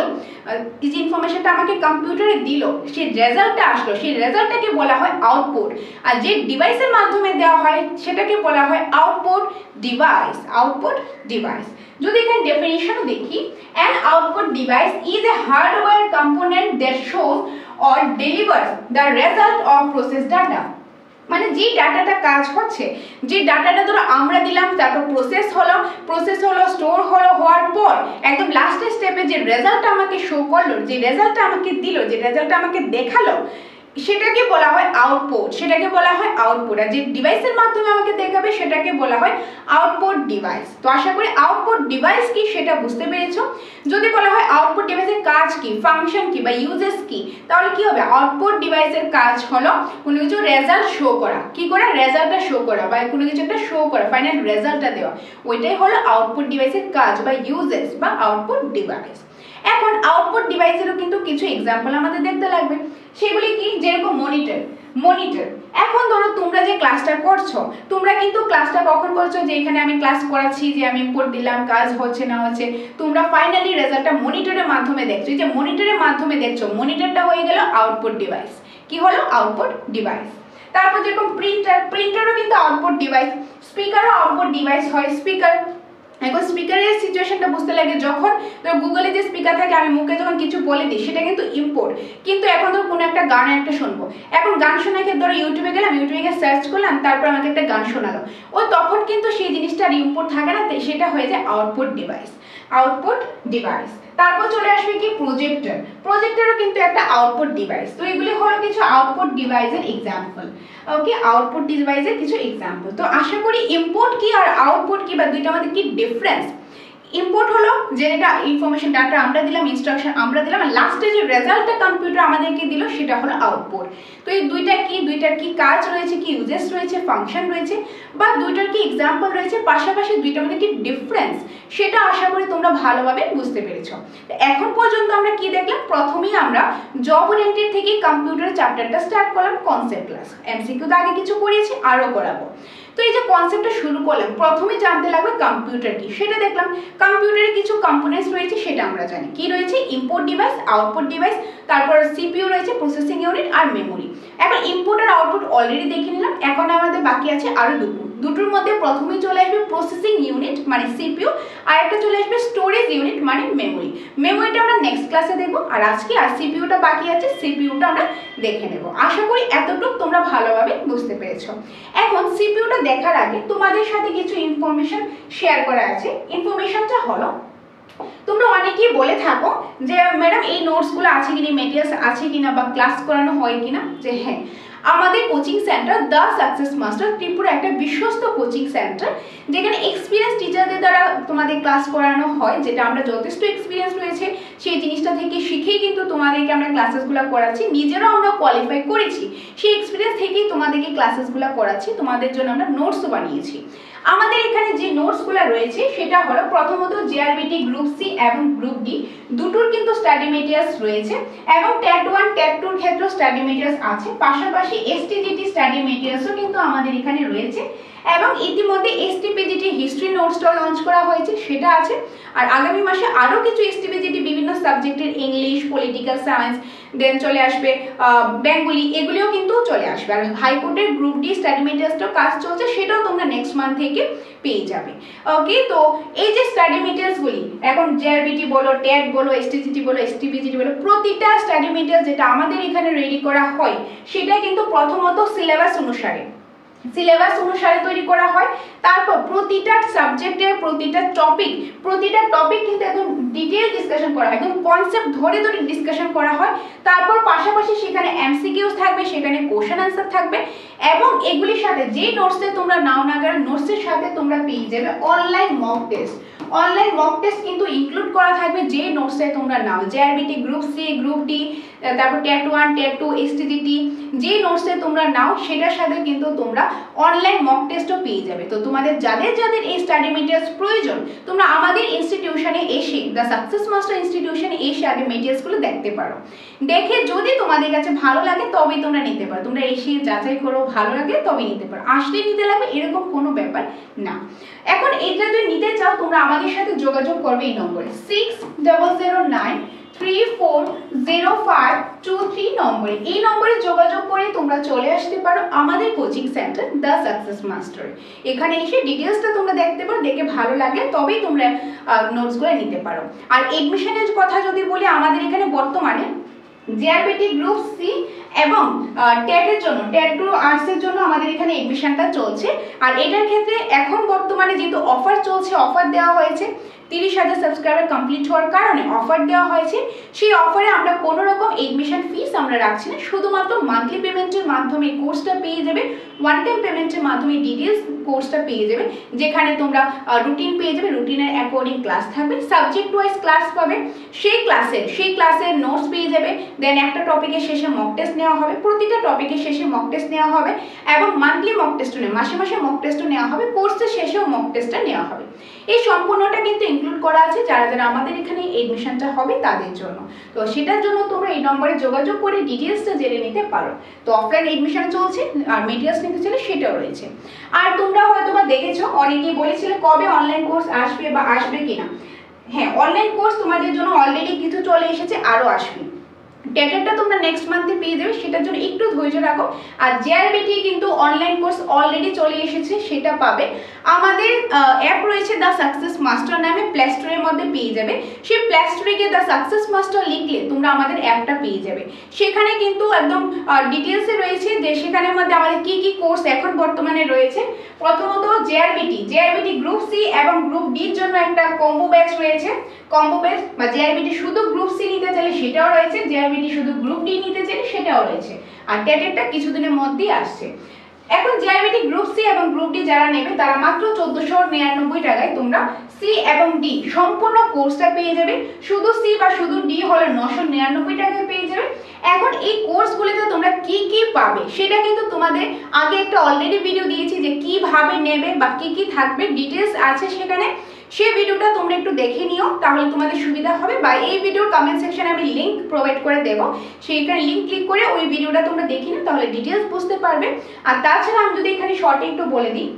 এই যে ইনফরমেশনটা আমাকে কম্পিউটারে দিল, সেই রেজাল্টটা আসলো, সেই রেজাল্টটাকে বলা হয় আউটপুট। আর যে ডিভাইসের মাধ্যমে দেওয়া হয় সেটাকে বলা হয় আউটপুট ডিভাইস। যদি এখানে ডেফিনিশনও দেখি, an output device is a hardware component that shows or delivers the result of process data। মানে যে ডাটাটা কাজ হচ্ছে, যে ডাটাটা ধরো আমরা দিলাম, তারপর প্রসেস হলো স্টোর হলো, হওয়ার পর একদম লাস্টের স্টেপে যে রেজাল্টটা আমাকে শো করলো, যে রেজাল্টটা আমাকে দিল, যে রেজাল্টটা আমাকে দেখালো, সেটাকে বলা হয় আউটপুট। আর যে ডিভাইসের মাধ্যমে আমাকে দেখাবে সেটাকে বলা হয় আউটপুট ডিভাইস। তো আশা করি আউটপুট ডিভাইস কি সেটা বুঝতে পেরেছো। যদি বলা হয় আউটপুট ডিভাইসের কাজ কি, ফাংশন কি বা ইউজেস কি, তাহলে কি হবে, আউটপুট ডিভাইসের কাজ হলো কোনো কিছু রেজাল্ট শো করা, কি করা, রেজাল্টটা শো করা বা কোনো কিছু একটা শো করা, ফাইনাল রেজাল্টটা দেওয়া, ওইটাই হলো আউটপুট ডিভাইসের কাজ বা ইউজেস বা আউটপুট ডিভাইস। এখন আউটপুট ডিভাইসেরও কিন্তু কিছু এক্সাম্পল আমাদের দেখতে লাগবে, সেগুলি কি, যেরকম মনিটর। এখন ধরো তোমরা যে ক্লাসটা করছো, তোমরা কিন্তু ক্লাসটা কখন করছো, যে এখানে আমি ক্লাস করাচ্ছি, যে আমি ইনপুট দিলাম, কাজ হচ্ছে না হচ্ছে, তোমরা ফাইনালি রেজাল্টটা মনিটরের মাধ্যমে দেখছো। যে মনিটরের মাধ্যমে দেখছো, মনিটরটা হয়ে গেল আউটপুট ডিভাইস। কি হলো, আউটপুট ডিভাইস। তারপর যেরকম প্রিন্টারও কিন্তু আউটপুট ডিভাইস, স্পিকারও আউটপুট ডিভাইস হয়। এখন স্পিকারের সিচুয়েশনটা বুঝতে লাগে, যখন ধরো গুগলে যে স্পিকার থাকে, আমি মুখে যখন কিছু বলে দিই সেটা কিন্তু ইম্পোর্ট, কিন্তু এখন ধরো কোনো একটা গান একটা শুনবো, এখন গান শোনাকে ধরো ইউটিউবে গেলাম, ইউটিউবে গিয়ে সার্চ করলাম, তারপর আমাকে একটা গান শোনালো, ও তখন কিন্তু সেই জিনিসটা আর ইম্পোর্ট থাকে না, সেটা হয়ে যায় আউটপুট ডিভাইস। তারপর চলে আসবে কি, প্রজেক্টরও কিন্তু একটা আউটপুট ডিভাইস। তো এগুলি হলো কিছু আউটপুট ডিভাইসের এক্সাম্পল। ওকে, আউটপুট ডিভাইসের কিছু এক্সাম্পল। তো আশা করি ইনপুট কি আর আউটপুট কি বা দুইটার মধ্যে কি ডিফারেন্স। ইনপুট হলো যেটা ইনফরমেশন, ডাটা আমরা দিলাম, ইনস্ট্রাকশন আমরা দিলাম, আর লাস্টে যে রেজাল্টটা কম্পিউটার আমাদেরকে দিল সেটা হলো আউটপুট। তো এই দুইটার কি কাজ রয়েছে, কি ইউজেস রয়েছে, ফাংশন রয়েছে, বা দুইটার কি এক্সাম্পল রয়েছে, পাশাপাশি দুইটার মধ্যে কি ডিফারেন্স, সেটা আশা করি তোমরা ভালোভাবে বুঝতে পেরেছো। এখন পর্যন্ত আমরা কি দেখলাম, প্রথমেই আমরা জব ওরিয়েন্টেড থেকে কম্পিউটার চ্যাপ্টারটা স্টার্ট করলাম, কনসেপ্ট ক্লাস, এমসিকিউ তো আগে কিছু করিয়েছি, আরও করাবো। তো এই যে কনসেপ্টটা শুরু করলাম, প্রথমে জানতে লাগবে কম্পিউটার কি, সেটা দেখলাম। কম্পিউটারে কিছু কম্পোনেন্টস রয়েছে সেটা আমরা জানি, কি রয়েছে, ইনপুট ডিভাইস, আউটপুট ডিভাইস, তারপর সিপিইউ রয়েছে, প্রসেসিং ইউনিট আর মেমোরি। এখন ইনপুট আর আউটপুট অলরেডি দেখে নিলাম, এখন আমাদের বাকি আছে আরো দুটোর মধ্যে প্রথমেই চলে আসবে প্রসেসিং ইউনিট মানে সিপিইউ, আর একটা চলে আসবে স্টোরেজ ইউনিট মানে মেমোরিটা আমরা নেক্সট ক্লাসে দেখবো। আর আজকে আর সিপিইউটা বাকি আছে, সিপিইউটা আমরা দেখে নেব। আশা করি এতটুকু তোমরা ভালোভাবে বুঝতে পেরেছো। এখন সিপিইউটা দেখার আগে তোমাদের সাথে কিছু ইনফরমেশন শেয়ার করা আছে। ইনফরমেশনটা হলো, তোমরা অনেকেই বলে থাকো যে ম্যাডাম এই নোটসগুলো আছে কিনা, মেটেরিয়ালস আছে কিনা, বা ক্লাস করানো হয় কিনা। যে হ্যাঁ, আমাদের coaching centre the success master Tripura একটা বিশ্বস্ত কোচিং সেন্টার, যেখানে এক্সপিরিয়েন্স টিচারদের দ্বারা তোমাদের ক্লাস করানো হয়, যেটা আমরা যথেষ্ট এক্সপিরিয়েন্স রয়েছে সেই জিনিসটা থেকে শিখেই কিন্তু তোমাদেরকে আমরা ক্লাসেসগুলো করাচ্ছি, নিজেরাও আমরা কোয়ালিফাই করেছি, সেই এক্সপিরিয়েন্স থেকেই তোমাদেরকে ক্লাসেসগুলো করাচ্ছি, তোমাদের জন্য আমরা নোটসও বানিয়েছি। আমাদের এখানে যে নোটসগুলো রয়েছে সেটা হলো, প্রথমত জেআরবিটি গ্রুপ সি এবং গ্রুপ ডি দুটোর কিন্তু স্টাডি মেটেরিয়ালস রয়েছে, এবং ট্যাট 1 ট্যাট 2 ক্ষেত্রে স্টাডি মেটেরিয়ালস আছে, পাশাপাশি এসটিজিটি স্টাডি মেটেরিয়ালসও কিন্তু আমাদের এখানে রয়েছে, এবং ইতিমধ্যে এসটিপিজিটি হিস্ট্রি নোটসটা লঞ্চ করা হয়েছে, সেটা আছে। আর আগামী মাসে আরও কিছু এসটিপিজিটি বিভিন্ন সাবজেক্টের, ইংলিশ, পলিটিক্যাল সায়েন্স, দেন চলে আসবে বেঙ্গলি, এগুলিও কিন্তু চলে আসবে। আর হাইকোর্টের গ্রুপ ডি স্টাডি মেটেরিয়ালসটাও কাজ চলছে, সেটাও তোমরা নেক্সট মান্থ থেকে পেয়ে যাবে। ওকে, তো এই যে স্টাডি মেটেরিয়ালসগুলি এখন জেআরবিটি বলো, টেট বলো, এসটিজিটি বলো, এসটিবিজিটি বলো, প্রতিটা স্টাডি মেটেরিয়াল যেটা আমাদের এখানে রেডি করা হয় সেটা কিন্তু প্রথমত সিলেবাস অনুসারে তৈরি করা হয়। তারপর প্রতিটা সাবজেক্টের প্রতিটা টপিক কিন্তু একদম ডিটেইল ডিসকাশন করা হয়, একদম কনসেপ্ট ধরে ডিসকাশন করা হয়। তারপর পাশাপাশি সেখানে এমসিকিউস থাকবে, সেখানে কোশ্চেন আনসার থাকবে, এবং এগুলির সাথে যে নোটসে তোমরা নাও না কেন নোটসের সাথে তোমরা পেয়ে যাবে অনলাইন মক টেস্ট কিন্তু ইনক্লুড করা থাকবে যে নোটসে তোমরা নাও। JRBT, group C, group D, তারপর টেট 1, টেট 2, এসটিজিটি যে নোটসে তোমরা নাও সেটার সাথে কিন্তু তোমরা অনলাইন মক টেস্টও পেয়ে যাবে। তো তোমাদের যাদের এই স্টাডি মেটেরিয়ালস প্রয়োজন, তোমরা আমাদের ইনস্টিটিউশনে এসে, দ্য সাকসেস মাস্টার ইনস্টিটিউশনে এসে আগে মেটেরিয়ালসগুলো দেখতে পারো। দেখে যদি তোমাদের কাছে ভালো লাগে তবেই তোমরা নিতে পারো। তোমরা এসে যাচাই করো, ভালো লাগে তবেই নিতে পারো, আসলে নিতে লাগবে এরকম কোনো ব্যাপার না। এখন এটা যদি নিতে চাও তোমরা আমাদের সাথে যোগাযোগ করবে এই নম্বরে 6009340523 নম্বরে। এই নম্বরে যোগাযোগ করে তোমরা চলে আসতে পারো আমাদের coaching centre the success master. এখানে এসে ডিটেলসটা তোমরা দেখতে পারো, দেখে ভালো লাগলে তবেই তোমরা নোটসগুলো নিতে পারো। আর এডমিশনের কথা যদি বলি, আমাদের এখানে বর্তমানে জেআরবিটি গ্রুপ সি এবং টেটের জন্য, টেট 2 আর্টসের জন্য আমাদের এখানে এডমিশনটা চলছে। আর এটার ক্ষেত্রে এখন বর্তমানে যেহেতু অফার চলছে, অফার দেওয়া হয়েছে 30,000 সাবস্ক্রাইবার কমপ্লিট হওয়ার কারণে অফার দেওয়া হয়েছে। সেই অফারে আমরা কোনো রকম এডমিশন ফিস আমরা রাখছি না, শুধুমাত্র মান্থলি পেমেন্টের মাধ্যমে কোর্সটা পেয়ে যাবে, ওয়ান টাইম পেমেন্টের মাধ্যমে ডিটেলস কোর্সটা পেয়ে যাবে, যেখানে তোমরা রুটিন পেয়ে যাবে, রুটিনের অ্যাকর্ডিং ক্লাস থাকবে, সাবজেক্ট ওয়াইজ ক্লাস পাবে, সেই ক্লাসের নোটস পেয়ে যাবে। দেন একটা টপিকের শেষে মক টেস্ট নেওয়া হবে, প্রতিটা টপিকের শেষে মক টেস্ট নেওয়া হবে, এবং মান্থলি মক টেস্টও নেওয়া, মাসে মক টেস্টও নেওয়া হবে, কোর্সের শেষেও মক টেস্টটা নেওয়া হবে। এই সম্পূর্ণটা কিন্তু ইনক্লুড করা আছে যারা আমাদের এখানে এডমিশনটা হবে তাদের জন্য। তো সেটার জন্য তোমরা এই নম্বরে যোগাযোগ করে ডিটেলসটা জেনে নিতে পারো। তো অফলাইন এডমিশন চলছে, আর মেটেরিয়ালস নিতে চাইলে সেটাও রয়েছে। আর তোমরা হয়তো বা দেখেছো, অনেকেই বলেছিলে কবে অনলাইন কোর্স আসবে বা আসবে কিনা। হ্যাঁ, অনলাইন কোর্স তোমাদের জন্য অলরেডি কিছু চলে এসেছে, আরও আসবে। টেটেরটা তোমরা নেক্সট মান্থে পেয়ে যাবে, সেটার জন্য একটু ধৈর্য রাখো। আর জেআরবিটি কিন্তু অনলাইন কোর্স অলরেডি চলে এসেছে, সেটা পাবে। আমাদের অ্যাপ রয়েছে দ্য সাকসেস মাস্টার নামে, প্লে স্টোরের মধ্যে পেয়ে যাবে। সেই প্লে স্টোরে গিয়ে দ্য সাকসেস মাস্টার লিখলে তোমরা আমাদের অ্যাপটা পেয়ে যাবে। সেখানে কিন্তু একদম ডিটেলসে রয়েছে যে সেখানের মধ্যে আমাদের কি কি কোর্স এখন বর্তমানে রয়েছে। প্রথমত জেআরবিটি গ্রুপ সি এবং গ্রুপ ডির জন্য একটা কম্বো ব্যাচ রয়েছে, কম্বো ব্যাচ বা জেআরবিটি শুধু গ্রুপ সি নিতে চাইলে সেটাও রয়েছে, জেআরবিটি শুধু গ্রুপ ডি নিতে চাইলে সেটাও রয়েছে। আর টেটেরটা কিছুদিনের মধ্যেই আসছে। এখন জেআরবিটি গ্রুপ সি এবং গ্রুপ ডি যারা নেবে তারা মাত্র 1499 টাকায় তোমরা সি এবং ডি সম্পূর্ণ কোর্সটা পেয়ে যাবে। শুধু সি বা শুধু ডি হলে 999 টাকায় পেয়ে যাবে। এখন এই কোর্সগুলিতে তোমরা কি কি পাবে সেটা কিন্তু তোমাদের আগে একটা অলরেডি ভিডিও দিয়েছি, যে কিভাবে নেবে বা কি কি থাকবে, ডিটেলস আছে সেখানে। সেই ভিডিওটা তোমরা একটু দেখে নিও, তাহলে তোমাদের সুবিধা হবে। বা এই ভিডিওর কমেন্ট সেকশনে আমি লিংক প্রোভাইড করে দেবো, সেইখানে লিংক ক্লিক করে ওই ভিডিওটা তোমরা দেখে নিও, তাহলে ডিটেলস বুঝতে পারবে। আর তাছাড়া আমি যদি এখানে শর্টে একটু বলে দিই,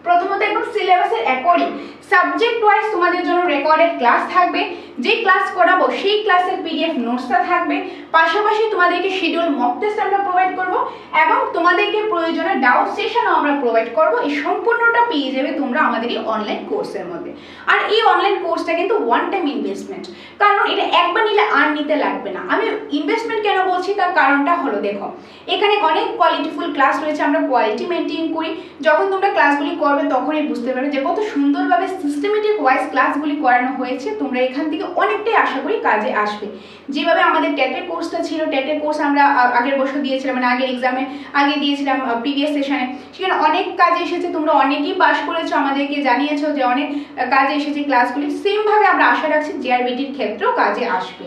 প্রথমত একদম সিলেবাসের অ্যাকর্ডিং সাবজেক্ট ওয়াইজ তোমাদের জন্য রেকর্ডেড ক্লাস থাকবে, যে ক্লাস করাবো সেই ক্লাসের পিডিএফ নোটসটা থাকবে। পাশাপাশি তোমাদেরকে শিডিউল মক টেস্ট আমরা প্রোভাইড করব, এবং তোমাদেরকে প্রয়োজনে ডাউট সেশনও আমরা প্রোভাইড করব। এই সম্পূর্ণটা পেয়ে যাবে তোমরা আমাদের এই অনলাইন কোর্সের মধ্যে। আর এই অনলাইন কোর্সটা কিন্তু ওয়ান টাইম ইনভেস্টমেন্ট, কারণ এটা একবার নিলে আর নিতে লাগবে না। আমি ইনভেস্টমেন্ট কেন বলছি তার কারণটা হলো, দেখো এখানে অনেক কোয়ালিটিফুল ক্লাস রয়েছে, আমরা কোয়ালিটি মেনটেন করি। যখন তোমরা ক্লাসগুলি করবে তখনই বুঝতে পারবে যে কত সুন্দরভাবে সিস্টেমেটিক ওয়াইজ ক্লাসগুলি করানো হয়েছে। তোমরা এখান থেকে অনেকটাই আশা করি কাজে আসবে। যেভাবে আমাদের টেটের কোর্সটা ছিল, টেটের কোর্স আমরা আগের বছর দিয়েছিলাম, মানে আগের এক্সামে আগে দিয়েছিলাম প্রিভিয়াস সেশনে, সেখানে অনেক কাজে এসেছে। তোমরা অনেকেই পাস করেছো, আমাদেরকে জানিয়েছো যে অনেক কাজে এসেছে ক্লাসগুলি। সেমভাবে আমরা আশা রাখছি জেআরবিটির ক্ষেত্রেও কাজে আসবে।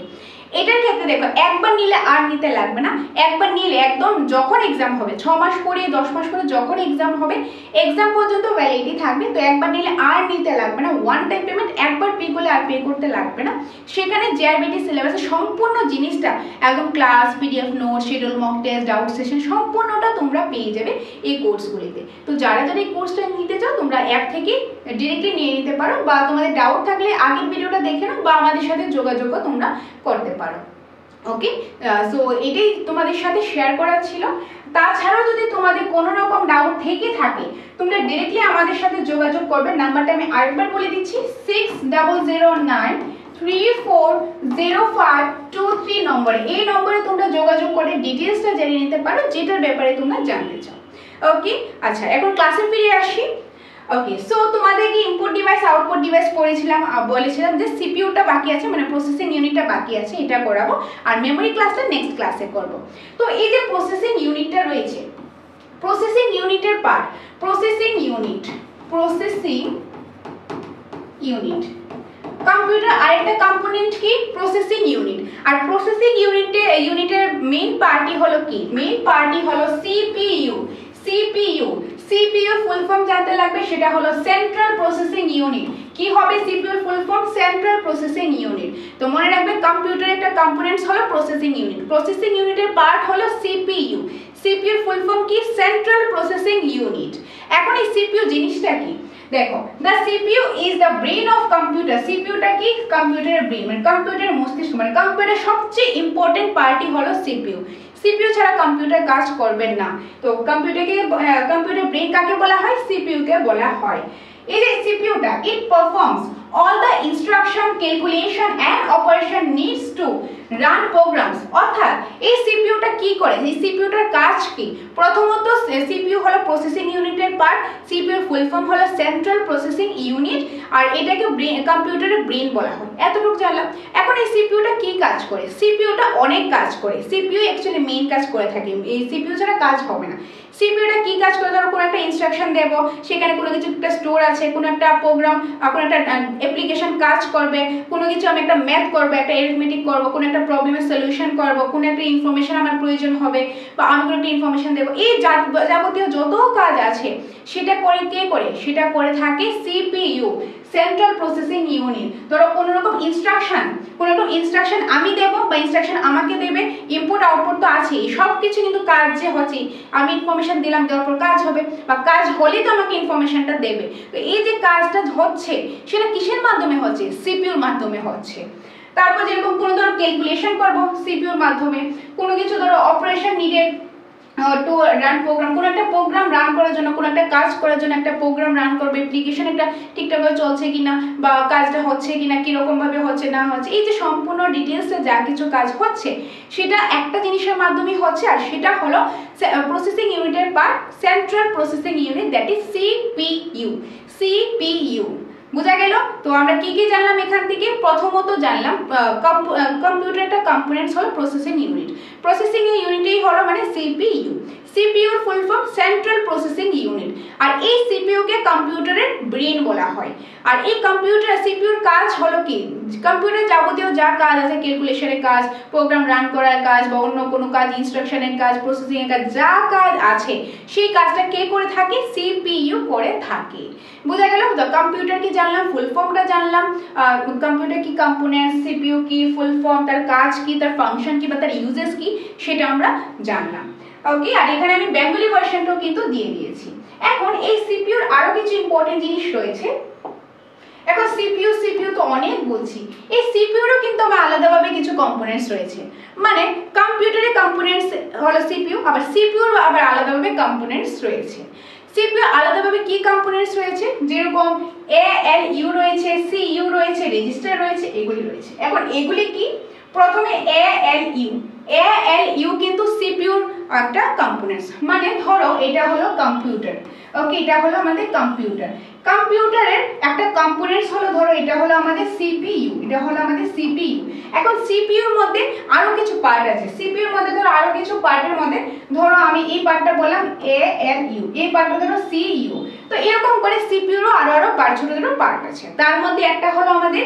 এটার ক্ষেত্রে দেখো একবার নিলে আর নিতে লাগবে না, একবার নিলে একদম যখন এক্সাম হবে 6 মাস করে 10 মাস করে যখন এক্সাম হবে, এক্সাম পর্যন্ত ভ্যালিডিটি থাকবে। তো একবার নিলে আর নিতে লাগবে না, ওয়ান টাইম পেমেন্ট একবার পে করলে আর পে করতে লাগবে না। সেখানে জেআরবিটি সিলেবাসের সম্পূর্ণ জিনিসটা একদম class, PDF note, schedule mock test, doubt session সম্পূর্ণটা তোমরা পেয়ে যাবে এই কোর্সগুলিতে। তো যারা যারা এই কোর্সটা নিতে চাও তোমরা অ্যাপ থেকে ডিরেক্টলি নিয়ে নিতে পারো, বা তোমাদের ডাউট থাকলে আগের ভিডিওটা দেখে নাও, বা আমাদের সাথে যোগাযোগও তোমরা করতে পারো। ওকে, সো এটাই তোমাদের সাথে শেয়ার করার ছিল। তাছাড়াও যদি তোমাদের কোনো রকম ডাউট থেকে থাকে তোমরা ডিরেক্টলি আমাদের সাথে যোগাযোগ করবে। নাম্বারটা আমি আরেকবার বলে দিচ্ছি, 6009340523 নম্বরে। এই নম্বরে তোমরা যোগাযোগ করে ডিটেলসটা জেনে নিতে পারো যেটার ব্যাপারে তোমরা জানতে চাও। ওকে, আচ্ছা এখন ক্লাসে ফিরে আসি। ওকে, সো তোমাদেরকে ইনপুট ডিভাইস আউটপুট ডিভাইস পড়েছিলাম, বলেছিলাম যে সিপিইউটা বাকি আছে, মানে প্রসেসিং ইউনিটটা বাকি আছে, এটা করাবো, আর মেমোরি ক্লাসটা নেক্সট ক্লাসে করব। তো এই যে প্রসেসিং ইউনিটটা রয়েছে, প্রসেসিং ইউনিটের part processing unit, processing unit computer আরেকটা কম্পোনেন্ট কি প্রসেসিং ইউনিট। আর প্রসেসিং ইউনিটের মেইন পার্টই হলো কি, মেইন পার্টই হলো সিপিইউ। সিপিইউ ফুল ফর্ম জানতে লাগবে, সেটা হলো সেন্ট্রাল প্রসেসিং ইউনিট। কি হবে সিপিইউ ফুল ফর্ম? Central processing unit. তো মনে রাখবে কম্পিউটারের একটা কম্পোনেন্টস হলো প্রসেসিং ইউনিট, প্রসেসিং ইউনিটের পার্ট হলো সিপিইউ। সিপিইউ ফুল ফর্ম কি? Central processing unit. এখন এই সিপিইউ জিনিসটা কি দেখো, the CPU is the brain of computer। সিপিইউটা কি? কম্পিউটারের ব্রেন, মানে কম্পিউটারের মস্তিষ্ক, মানে কম্পিউটারের সবচেয়ে ইম্পর্টেন্ট পার্টই হলো সিপিইউ। সিপিইউ ছাড়া কম্পিউটার কাজ করবে না। তো কম্পিউটার ব্রেন কাকে বলা হয়? সিপিইউ কে বলা হয়। এই যে সিপিইউটা, it performs all the instruction, calculation and operation needs to run programs। অর্থাৎ এই সিপিইউটা কি করে, এই সিপিইউটার কাজ কি? প্রথমত সিপিইউ হলো প্রসেসিং ইউনিটের পার্ট, সিপিইউ ফুল ফর্ম হলো সেন্ট্রাল প্রসেসিং ইউনিট, আর এটাকে কম্পিউটারের ব্রেন বলা হয়। এতটুকু জানলাম। এখন এই সিপিইউটা কি কাজ করে? সিপিইউটা অনেক কাজ করে, সিপিইউ অ্যাকচুয়ালি মেইন কাজ করে থাকে, এই সিপিইউ ছাড়া কাজ হবে না। সিপিইউটা কি কাজ করে? ধরো কোনো একটা ইনস্ট্রাকশন দেব, সেখানে কোনো কিছু একটা স্টোর আছে, কোনো একটা প্রোগ্রাম, কোনো একটা অ্যাপ্লিকেশন কাজ করবে, কোনো কিছু আমি একটা ম্যাথ করবো, একটা অ্যারিথমেটিক করবো, কোনো একটা প্রবলেমের সলিউশন করবো, কোনো একটা ইনফরমেশন আমার প্রয়োজন হবে, বা আমি কোনো একটা ইনফরমেশন দেবো, এই যাবতীয় যত কাজ আছে সেটা করে কে করে? সেটা করে থাকে সিপিইউ, সেন্ট্রাল প্রসেসিং ইউনিট। ধরো কোনো রকম ইনস্ট্রাকশন আমি দেব বা ইনস্ট্রাকশন আমাকে দেবে, ইনপুট আউটপুট তো আছেই, সব কিছু কিন্তু কাজ যে হচ্ছে, আমি ইনফরমেশন দিলাম, দেওয়ার পর কাজ হবে, বা কাজ হলেই তো আমাকে ইনফরমেশনটা দেবে। তো এই যে কাজটা হচ্ছে সেটা কিসের মাধ্যমে হচ্ছে? সিপিইউর মাধ্যমে হচ্ছে। তারপর যেরকম কোনো ধরো ক্যালকুলেশন করবো সিপিইউর মাধ্যমে, কোনো কিছু ধরো operation needed to run program, কোনো একটা প্রোগ্রাম রান করার জন্য, কোনো একটা কাজ করার জন্য একটা প্রোগ্রাম রান করবে, অ্যাপ্লিকেশন একটা ঠিকঠাকভাবে চলছে কিনা, বা কাজটা হচ্ছে কিনা, কিরকম ভাবে হচ্ছে না হচ্ছে, এই যে সম্পূর্ণ ডিটেলসে যা কিছু কাজ হচ্ছে সেটা একটা জিনিসের মাধ্যমে হচ্ছে, আর সেটা হলো প্রসেসিং ইউনিটের part central processing unit, that is CPU. বুঝা গেল? তো আমরা কি কি জানলাম এখান থেকে? প্রথমত জানলাম কম্পিউটার একটা কম্পোনেন্টস হলো প্রসেসিং ইউনিট, প্রসেসিং ইউনিটই হলো মানে সিপিইউ। সিপিইউর full form central processing unit, আর এই সিপিইউ কে কম্পিউটারের ব্রেন বলা হয়। আর এই সিপিইউর কাজ হলো কি? কম্পিউটার যাবতীয় যা কাজ আছে, ক্যালকুলেশনের কাজ, প্রোগ্রাম রান করার কাজ, বা অন্য কোনো কাজ, ইনস্ট্রাকশনের কাজ, প্রসেসিং এর কাজ, যা কাজ আছে সেই কাজটা কে করে থাকে? সিপিইউ করে থাকে। বুঝা গেল? তো কম্পিউটার কি জানলাম, ফুল ফর্মটা জানলাম, কম্পিউটার কি কম্পোনেন্ট, সিপিইউ কি, ফুল ফর্ম, তার কাজ কি, তার ফাংশন কি, বা তার ইউজেস কি, সেটা আমরা জানলাম। ওকে, আর এখানে আমি বেঙ্গলি ভার্সনটাও কিন্তু দিয়ে দিয়েছি। এখন এই সিপিইউর আরো কিছু ইম্পর্টেন্ট জিনিস রয়েছে। এখন সিপিইউ তো অনেক বলছি, এই সিপিইউরও কিন্তু আমার আলাদাভাবে কিছু কম্পোনেন্টস রয়েছে, মানে কম্পিউটারের কম্পোনেন্টস হলো সিপিইউ, আবার সিপিইউর আবার আলাদাভাবে কম্পোনেন্টস রয়েছে। সিপিইউ আলাদাভাবে কি কম্পোনেন্টস রয়েছে? যেরকম এএলইউ রয়েছে, সিইউ রয়েছে, রেজিস্টার রয়েছে, এগুলি রয়েছে। এখন এগুলি কি? প্রথমে এএলইউ কিন্তু সিপিইউর একটা কম্পোনেন্টস, মানে ধরো এটা হলো কম্পিউটার, ওকে, এটা হলো আমাদের কম্পিউটার, কম্পিউটারের একটা কম্পোনেন্টস হলো, ধরো এটা হলো আমাদের সিপিইউ, এটা হলো আমাদের সিপিইউ। এখন সিপিইউর মধ্যে আরো কিছু পার্ট আছে, সিপিইউর মধ্যে ধরো আরো কিছু পার্টের মধ্যে ধরো আমি এই পার্টটা বললাম এএলইউ, এই পার্টটা ধরো সিইউ। তো এরকম করে সিপিইউরও আরো পার্ট, ছোট ছোট পার্ট আছে, তার মধ্যে একটা হলো আমাদের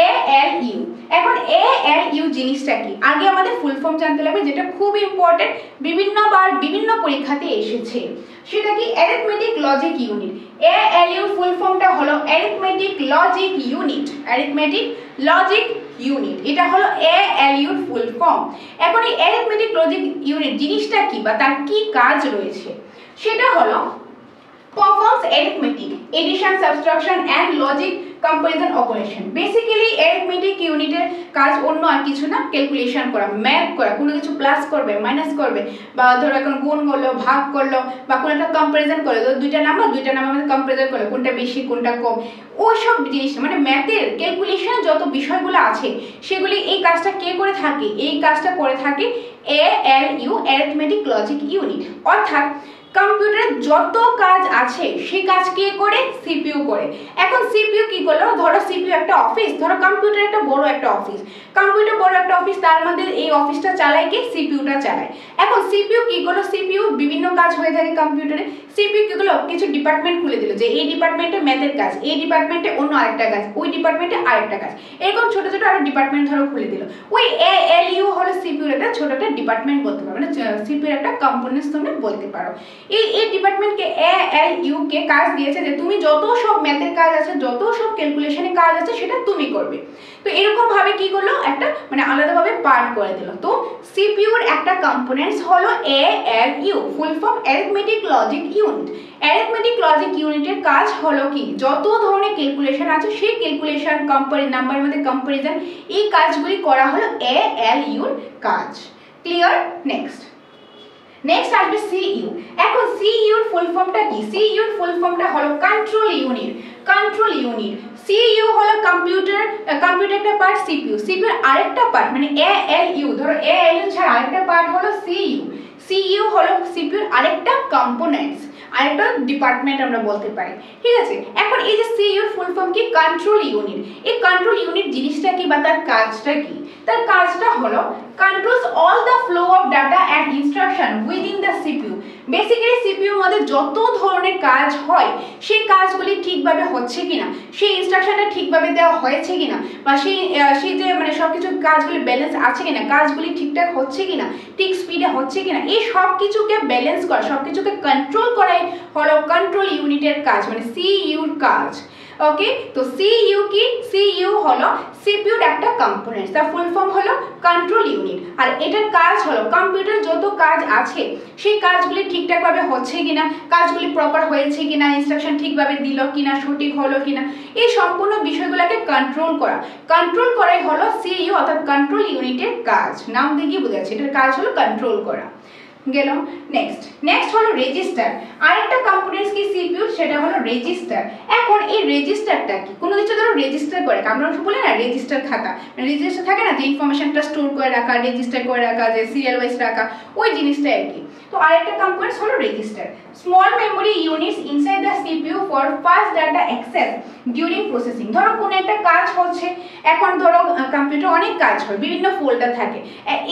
এএলইউ। এখন এএলইউ জিনিসটা কি? আগে আমাদের ফুল ফর্ম জানতে লাগবে, যেটা খুব ইম্পর্টেন্ট, বিভিন্নবার বিভিন্ন পরীক্ষাতে এসেছে। সেটা কি? Arithmetic logic unit. এএলইউ ফুল ফর্মটা হলো arithmetic logic unit, arithmetic logic unit, এটা হলো এএলইউ ফুল ফর্ম। এখন এই অ্যারিথমেটিক লজিক ইউনিট জিনিসটা কি, বা তার কি কাজ রয়েছে? সেটা হলো performs arithmetic, addition, subtraction and logic comparison operation. Basically arithmetic ইউনিটের কাজ অন্য আর কিছু না, ক্যালকুলেশন করা, ম্যাথ করা, কোনো কিছু প্লাস করবে, মাইনাস করবে, বা ধরো এখন গুণ করলো, ভাগ করলো, বা কোনো একটা কম্পারিজন করলো, দুইটা নাম্বার মধ্যে কম্পারিজন করলো, কোনটা বেশি কোনটা কম, ওই সব জিনিস মানে ম্যাথের ক্যালকুলেশনের যত বিষয়গুলো আছে সেগুলি এই কাজটা কে করে থাকে, এই কাজটা করে থাকে ALU, অ্যারিথমেটিক লজিক ইউনিট। অর্থাৎ কম্পিউটারে যত কাজ আছে সেই কাজ কে করে, সিপিইউ করে। এখন সিপিইউ কি করলো, ধরো সিপিইউ একটা অফিস, ধরো কম্পিউটার একটা বড় একটা অফিস, কম্পিউটার বড় একটা অফিস, তার মধ্যে এই অফিসটা চালায় কি, সিপিইউটা চালায়। এখন সিপিইউ কি করলো, সিপিইউ বিভিন্ন কাজ হয়ে থাকে কম্পিউটারে, সিপিইউ কি করলো, কিছু ডিপার্টমেন্ট খুলে দিল, যে এই ডিপার্টমেন্টে ম্যাথের কাজ, এই ডিপার্টমেন্টে অন্য আরেকটা কাজ, ওই ডিপার্টমেন্টে আরেকটা কাজ, এরকম ছোট ছোট আরো ডিপার্টমেন্ট ধরো খুলে দিল। ওই ALU হলো সিপিইউর একটা ছোট একটা ডিপার্টমেন্ট বলতে পারো, মানে সিপিইউর একটা কম্পোনেন্টস তোমরা বলতে পারো। এই ডিপার্টমেন্টকে ALU কে কাজ দিয়েছে যে তুমি যত সব ম্যাথের কাজ আছে, যত সব ক্যালকুলেশনের কাজ আছে সেটা তুমি করবে। তো এরকম ভাবে কি করলো, একটা মানে আলাদাভাবে পার্ট করে দিল। তো সিপিইউর একটা কম্পোনেন্টস হলো ALU, full form arithmetic logic unit. Arithmetic logic ইউনিটের কাজ হলো কি, যত ধরনের ক্যালকুলেশন আছে সেই ক্যালকুলেশন, নাম্বারের মধ্যে কম্পারিজন, এই কাজগুলি করা হলো ALUর কাজ। ক্লিয়ার? নেক্সট আসবে সিইউ। এখন সিইউর ফুল ফর্মটা কি, সিইউর ফুল ফর্মটা হলো কন্ট্রোল ইউনিট। সিইউ হলো কম্পিউটার একটা পার্ট, সিপিইউ আরেকটা পার্ট, মানে ALU, ধরো ALU ছাড়া আরেকটা পার্ট হলো সিইউ হলো সিপিইউর আরেকটা কম্পোনেন্টস, আরেকটা ডিপার্টমেন্ট আমরা বলতে পারি। ঠিক আছে, এখন এই যে সিইউর ফুল ফর্ম কি, কন্ট্রোল ইউনিট। এই কন্ট্রোল ইউনিট জিনিসটা কি বা তার কাজটা কি, তার কাজটা হলো controls all the flow of data and instruction within the CPU. Basically সিপিইউর মধ্যে যত ধরনের কাজ হয় সেই কাজগুলি ঠিকভাবে হচ্ছে কিনা, সেই ইনস্ট্রাকশনটা ঠিকভাবে দেওয়া হয়েছে কিনা, বা সেই যে মানে সবকিছু কাজগুলি ব্যালেন্স আছে কিনা, কাজগুলি ঠিকঠাক হচ্ছে কিনা, ঠিক স্পিডে হচ্ছে কিনা, এই সব কিছুকে ব্যালেন্স করা, সবকিছুকে কন্ট্রোল করাই হলো কন্ট্রোল ইউনিটের কাজ, মানে সিইউর কাজ। ওকে, তো সিইউ হলো সিপিইউর একটা কম্পোনেন্ট, তার ফুল ফর্ম হলো কন্ট্রোল ইউনিট। আর এটার কাজ হলো কম্পিউটার যত কাজ আছে সেই কাজগুলি ঠিকঠাকভাবে হচ্ছে কিনা, কাজগুলি প্রপার হয়েছে কিনা, ইনস্ট্রাকশন ঠিকভাবে দিল কিনা, সঠিক হলো কিনা, এই সম্পূর্ণ বিষয়গুলোকে কন্ট্রোল করাই হলো সিইউ অর্থাৎ কন্ট্রোল ইউনিটের কাজ। নাম দেখে বোঝা যাচ্ছে এটার কাজ হলো কন্ট্রোল করা। গেল নেক্সট হলো রেজিস্টার। আরেকটা কম্পোনেন্টস কি সিপিইউ, সেটা হলো রেজিস্টার। এখন এই রেজিস্টারটা কি, কোনো কিছু ধরো রেজিস্টার করে, আমরা বলি না রেজিস্টার খাতা, রেজিস্টার থাকে না যে ইনফরমেশনটা স্টোর করে রাখা, রেজিস্টার করে রাখা, যে সিরিয়াল ওয়াইজ রাখা, ওই জিনিসটা আর কি। তো আরেকটা কম্পোনেন্টস হলো register. Small memory units inside the CPU for fast data access during processing. ধরো কোনো একটা কাজ হচ্ছে, এখন ধরো কম্পিউটার অনেক কাজ হয়, বিভিন্ন ফোল্ডার থাকে,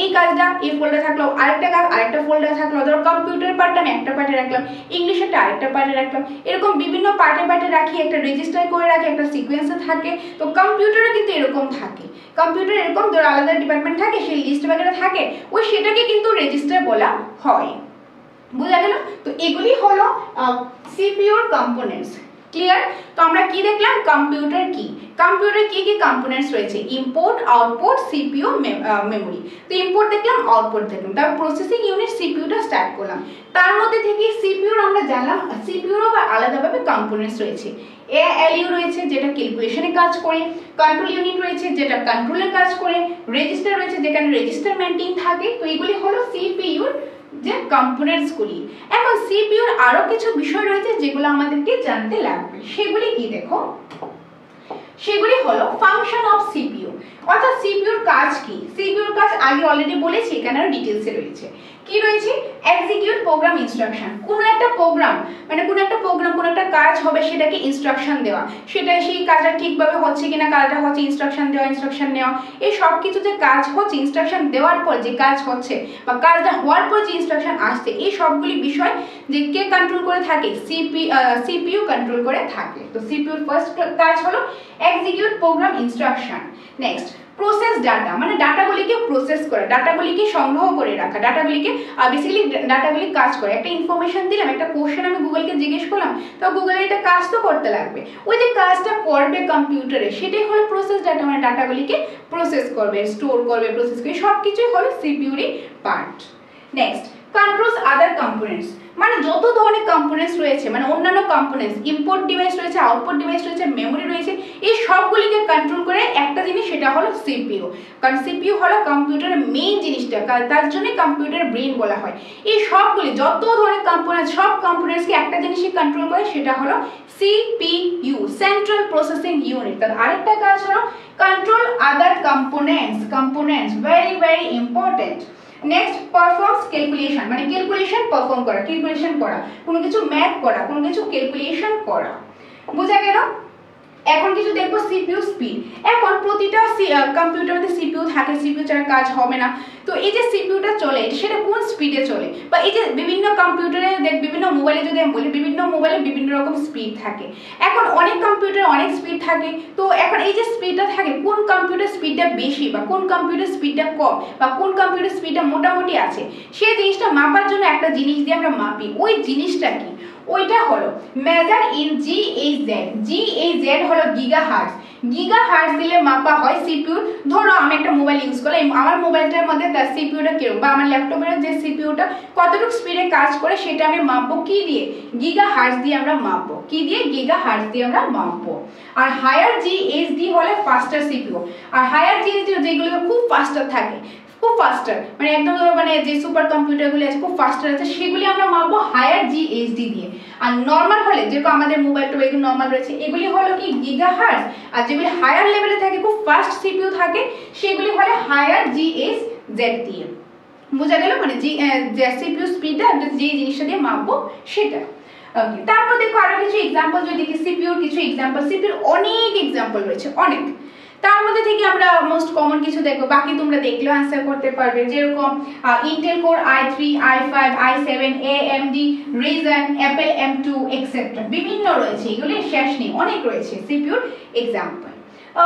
এই কাজটা এই ফোল্ডার থাকলো, আরেকটা কাজ আরেকটা ফোল্ডার থাকলো, ধরো কম্পিউটার পার্টটা আমি একটা পার্টে রাখলাম, ইংলিশেরটা আরেকটা পার্টে রাখলাম, এরকম বিভিন্ন পার্টে রাখি, একটা রেজিস্টার করে রাখি, একটা সিকোয়েন্সে থাকে। তো কম্পিউটারে কিন্তু এরকম থাকে, কম্পিউটার এরকম ধরো আলাদা ডিপার্টমেন্ট থাকে, সেই লিস্ট বাগেরা থাকে, ওই সেটাকে কিন্তু রেজিস্টার বলা হয়। বুঝা গেল? তো এগুলি হলো সিপিইউর কম্পোনেন্টস। ক্লিয়ার? তো আমরা কি দেখলাম, কম্পিউটার কি কম্পোনেন্টস রয়েছে, ইম্পোর্ট, আউটপুট, সিপিইউ, মেমোরি। তো ইম্পোর্ট দেখলাম, আউটপুট দেখলাম, তারপর প্রসেসিং ইউনিট সিপিইউটা স্টার্ট করলাম। তার মধ্যে থেকে সিপিইউর আমরা জানলাম, সিপিইউরও আলাদাভাবে কম্পোনেন্টস রয়েছে। ALU রয়েছে যেটা ক্যালকুলেশনে কাজ করে, কন্ট্রোল ইউনিট রয়েছে যেটা কন্ট্রোলের কাজ করে, রেজিস্টার রয়েছে যেখানে রেজিস্টার মেইনটেইন থাকে। তো এগুলি হলো সিপিইউর যে কম্পোনেন্টস গুলি। এখন সিপিইউর আরো কিছু বিষয় রয়েছে যেগুলো আমাদেরকে জানতে লাগবে, সেগুলি কি দেখো, সেগুলি হলো ফাংশন অফ সিপিইউ, অর্থাৎ সিপিইউর কাজ কি। সিপিইউর কাজ আগে অলরেডি বলেছি, এখানে আরো ডিটেইলসে রয়েছে। কি রয়েছে, এক্সিকিউট প্রোগ্রাম ইনস্ট্রাকশন, কোন একটা প্রোগ্রাম মানে কোন একটা কাজ হবে সেটাকে ইনস্ট্রাকশন দেওয়া, সেটা সেই কাজটা ঠিকভাবে হচ্ছে কিনা, কাজটা হচ্ছে ইনস্ট্রাকশন দেওয়া, ইনস্ট্রাকশন নেওয়া, এই সব কিছু যে কাজ হচ্ছে, ইনস্ট্রাকশন দেওয়ার পর যে কাজ হচ্ছে বা কাজটা হওয়ার পর যে ইনস্ট্রাকশন আসছে, এই সবগুলি বিষয় যে কে কন্ট্রোল করে থাকে, সিপিইউ কন্ট্রোল করে থাকে। তো সিপিইউর ফার্স্ট কাজ হলো execute program instruction. Next process data, মানে ডাটাগুলিকে প্রসেস করে, ডাটাগুলিকে সংগ্রহ করে রাখা, ডাটাগুলিকে বেসিক্যালি ডাটাগুলি কাজ করে। একটা ইনফরমেশন দিলাম, একটা কোশ্চেন আমি গুগলকে জিজ্ঞেস করলাম, তো গুগলে এটা কাজ তো করতে লাগবে, ওই যে কাজটা করবে কম্পিউটারে, সেটাই হলো প্রসেস ডাটা, মানে ডাটাগুলিকে প্রসেস করবে, স্টোর করবে, প্রসেস করবে, সব কিছুই হলো সিপিইউরই পার্ট। নেক্সট কন্ট্রোলস আদার কম্পোনেন্টস, মানে যত ধরনের কম্পোনেন্টস রয়েছে, মানে অন্যান্য কম্পোনেন্টস, ইম্পোর্ট ডিভাইস রয়েছে, আউটপুট ডিভাইস রয়েছে, মেমোরি রয়েছে, এই সবগুলিকে কন্ট্রোল করে একটা জিনিস, সেটা হলো সিপিইউ। কারণ সিপিইউ হলো কম্পিউটারের মেইন জিনিসটা, তার জন্য কম্পিউটারের ব্রেন বলা হয়। এই সবগুলি যত ধরনের কম্পোনেন্টস, সব কম্পোনেন্টসকে একটা জিনিসই কন্ট্রোল করে, সেটা হলো সিপিইউ, সেন্ট্রাল প্রসেসিং ইউনিট। তার আরেকটা কাজ হলো control other components, very important. Next, performs calculation, মানে ক্যালকুলেশন পারফর্ম করা, ক্যালকুলেশন করা, কোনো কিছু ম্যাথ করা, কোনো কিছু ক্যালকুলেশন করা। বোঝা গেল? এখন কিছু দেখবো সিপিইউ স্পিড। এখন প্রতিটা কম্পিউটার মধ্যে সিপিইউ থাকে, সিপিইউ ছাড়া কাজ হবে না। তো এই যে সিপিইউটা চলে, সেটা কোন স্পিডে চলে, বা এই যে বিভিন্ন কম্পিউটারে বিভিন্ন মোবাইলে যদি আমি বলি, বিভিন্ন মোবাইলে বিভিন্ন রকম স্পিড থাকে। এখন অনেক কম্পিউটারে অনেক স্পিড থাকে। তো এখন এই যে স্পিডটা থাকে, কোন কম্পিউটার স্পিডটা বেশি বা কোন কম্পিউটার স্পিডটা কম বা কোন কম্পিউটার স্পিডটা মোটামুটি আছে, সেই জিনিসটা মাপার জন্য একটা জিনিস দিয়ে আমরা মাপি। ওই জিনিসটা কি? ওইটা হলো মেজার ইন জিএইচজেড। জিএইচজেড হলো গিগাহার্টজ। গিগাহার্টজ দিলে মাপা হয় সিপিইউ। ধরো আমি একটা মোবাইল ইউজ করলাম, আমার মোবাইলটার মধ্যে তার সিপিইউটা কিরকম, বা আমার ল্যাপটপের যে সিপিইউটা কতটুকু স্পিডে কাজ করে, সেটা আমি মাপবো কি দিয়ে? গিগাহার্টজ দিয়ে আমরা মাপবো। কি দিয়ে? গিগাহার্টজ দিয়ে আমরা মাপবো। আর হায়ার জিএইচডি হলে ফাস্টার সিপিইউ। আর হায়ার জিএইচডি যেগুলো খুব ফাস্টার থাকে, খুব ফাস্টার, মানে একদম মানে যে সুপার কম্পিউটারগুলি আছে খুব ফাস্টার আছে, সেগুলি আমরা মাপবো হায়ার জিএইচডি দিয়ে। আর নর্মাল হলে, যেরকম আমাদের মোবাইলটা এগুলো নর্মাল রয়েছে, এগুলি হলো কি গিগাহার্টজ। আর যেগুলি হায়ার লেভেলে থাকে, খুব ফাস্ট সিপিইউ থাকে, সেগুলি হলে হায়ার জিএইচজেড দিয়ে। বোঝা গেল? মানে সিপিইউ স্পিডটা যে জিনিসটা দিয়ে মাপবো সেটা। ওকে, তারপর দেখো আরো কিছু এক্সাম্পল যদি দেখি, সিপিইউর কিছু এক্সাম্পল। সিপিইউর অনেক এক্সাম্পল রয়েছে, অনেক। তার মধ্যে থেকে আমরা মোস্ট কমন কিছু দেখবো, বাকি তোমরা দেখলেও আনসার করতে পারবে। যেরকম Intel core i3, i5, i7, AMD, Ryzen, Apple M2 etcetera, বিভিন্ন রয়েছে, এগুলি শেষ নেই, অনেক রয়েছে সিপিইউর এক্সাম্পল।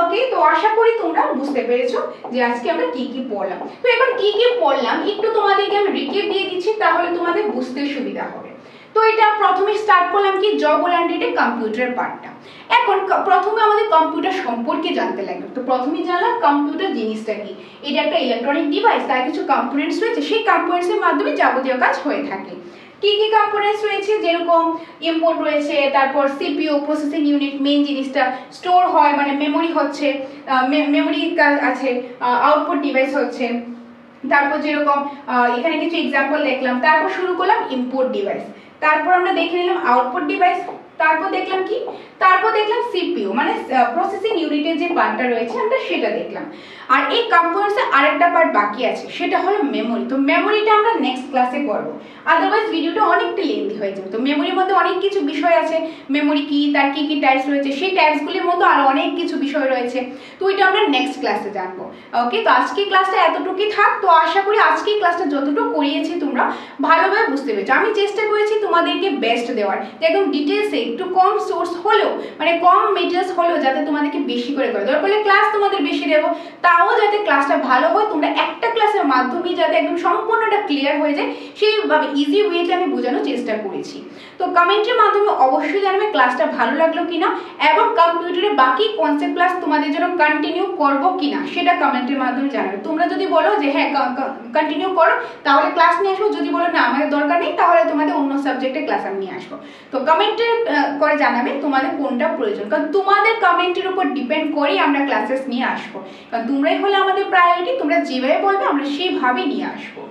ওকে, তো আশা করি তোমরা বুঝতে পেরেছো যে আজকে আমরা কি কি পড়লাম। তো এখন কি কি পড়লাম একটু তোমাদেরকে আমি রিক্যাপ দিয়ে দিচ্ছি, তাহলে তোমাদের বুঝতে সুবিধা হবে। তো এটা প্রথমে স্টার্ট করলাম কি জব ওরিয়েন্টেড কম্পিউটার পার্টটা। এখন প্রথমে আমাদের কম্পিউটার সম্পর্কে জানতে লাগবে। তো প্রথমেই জানলাম কম্পিউটার জিনিসটা কি। এটা একটা ইলেকট্রনিক ডিভাইস, তার কিছু কম্পোনেন্টস রয়েছে, সেই কম্পোনেন্টস এর মাধ্যমে যাবতীয় কাজ হয়ে থাকে। কি কি কম্পোনেন্টস রয়েছে? যেরকম ইম্পোর্ট রয়েছে, তারপর সিপিইউ প্রসেসিং ইউনিট, মেইন জিনিসটা স্টোর হয়, মানে মেমোরি হচ্ছে, মেমোরি আছে, আউটপুট ডিভাইস হচ্ছে। তারপর যেরকম এখানে কিছু এক্সাম্পল দেখলাম। তারপর শুরু করলাম ইম্পোর্ট ডিভাইস, তারপর আমরা দেখে নিলাম আউটপুট ডিভাইস, তারপর দেখলাম কি, তারপর দেখলাম সিপিইউ মানে প্রসেসিং ইউনিটের যে পার্টটা রয়েছে আমরা সেটা দেখলাম। আর এই কম্পোনেন্টসে আরেকটা পার্ট বাকি আছে, সেটা হলো মেমোরি। তো মেমোরিটা আমরা নেক্সট ক্লাসে করব, আদারওয়াইজ ভিডিওটা অনেকটা লেন্থি হয়ে যাবে। তো মেমোরির মধ্যে অনেক কিছু বিষয় আছে, মেমোরি কি, তার কি কি টাইপস রয়েছে, সেই টাইপসগুলির মধ্যে আরো অনেক কিছু বিষয় রয়েছে। তো এটা আমরা নেক্সট ক্লাসে জানবো। ওকে, তো আজকের ক্লাসটা এতটুকুই থাক। তো আশা করি আজকের ক্লাসটা যতটুকু করিয়েছি তোমরা ভালোভাবে বুঝতে পেরেছো। আমি চেষ্টা করেছি তোমাদেরকে বেস্ট দেওয়ার, একদম ডিটেলসে, একটু কম সোর্স হলেও, মানে কম মেটেরিয়ালস হলেও যাতে তোমাদেরকে বেশি করে দরকার হলে ক্লাস তোমাদের বেশি দেবো, তাও যাতে ক্লাসটা ভালো হয়, তোমরা একটা ক্লাসের মাধ্যমে যাতে একদম সম্পূর্ণটা ক্লিয়ার হয়ে যায়, সেইভাবে ইজি ওয়েতে আমি বোঝানোর চেষ্টা করেছি। তো কমেন্টের মাধ্যমে অবশ্যই জানাবে ক্লাসটা ভালো লাগলো কিনা, এবং কম্পিউটারের বাকি কনসেপ্ট ক্লাস তোমাদের জন্য কন্টিনিউ করবো কিনা সেটা কমেন্টের মাধ্যমে জানাবে। তোমরা যদি বলো যে হ্যাঁ কন্টিনিউ করো, তাহলে ক্লাস নিয়ে আসবো। যদি বলো না আমাদের দরকার নেই, তাহলে তোমাদের অন্য সাবজেক্টে ক্লাস আমি নিয়ে আসবো। তো কমেন্টে করে জানাবে তোমাদের কোনটা প্রয়োজন, কারণ তোমাদের কমেন্টের উপর ডিপেন্ড করেই আমরা ক্লাসেস নিয়ে আসবো। কারণ তোমরাই হলে আমাদের প্রায়োরিটি, তোমরা যেভাবে বলবে আমরা সেইভাবে নিয়ে আসবো।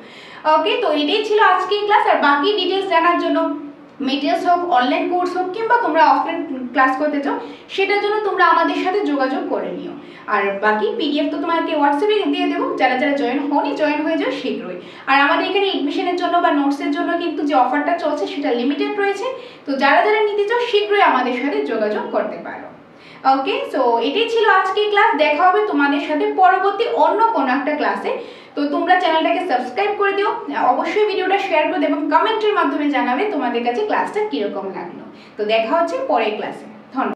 ওকে, তো এটাই ছিল আজকের ক্লাস। আর বাকি ডিটেলস জানার জন্য, মেটেরিয়ালস হোক, অনলাইন কোর্স হোক, কিংবা তোমরা অফলাইন ক্লাস করতে চাও, সেটার জন্য তোমরা আমাদের সাথে যোগাযোগ করে নিও। আর বাকি পিডিএফ তো তোমাকে হোয়াটসঅ্যাপে দিয়ে দেবো, যারা যারা জয়েন হয়ে যাও শীঘ্রই। আর আমাদের এখানে এডমিশনের জন্য বা নোটসের জন্য কিন্তু যে অফারটা চলছে সেটা লিমিটেড রয়েছে। তো যারা যারা নিতে চাও শীঘ্রই আমাদের সাথে যোগাযোগ করতে পারো। ওকে, সো এটাই ছিল আজকের ক্লাস। দেখা হবে তোমাদের সাথে পরবর্তী অন্য কোনো একটা ক্লাসে। তো তোমরা চ্যানেলটাকে সাবস্ক্রাইব করে দিও, অবশ্যই ভিডিওটা শেয়ার করে দিও এবং কমেন্টের মাধ্যমে জানাবে তোমাদের কাছে ক্লাসটা কিরকম লাগলো। তো দেখা হচ্ছে পরের ক্লাসে। ধন্যবাদ।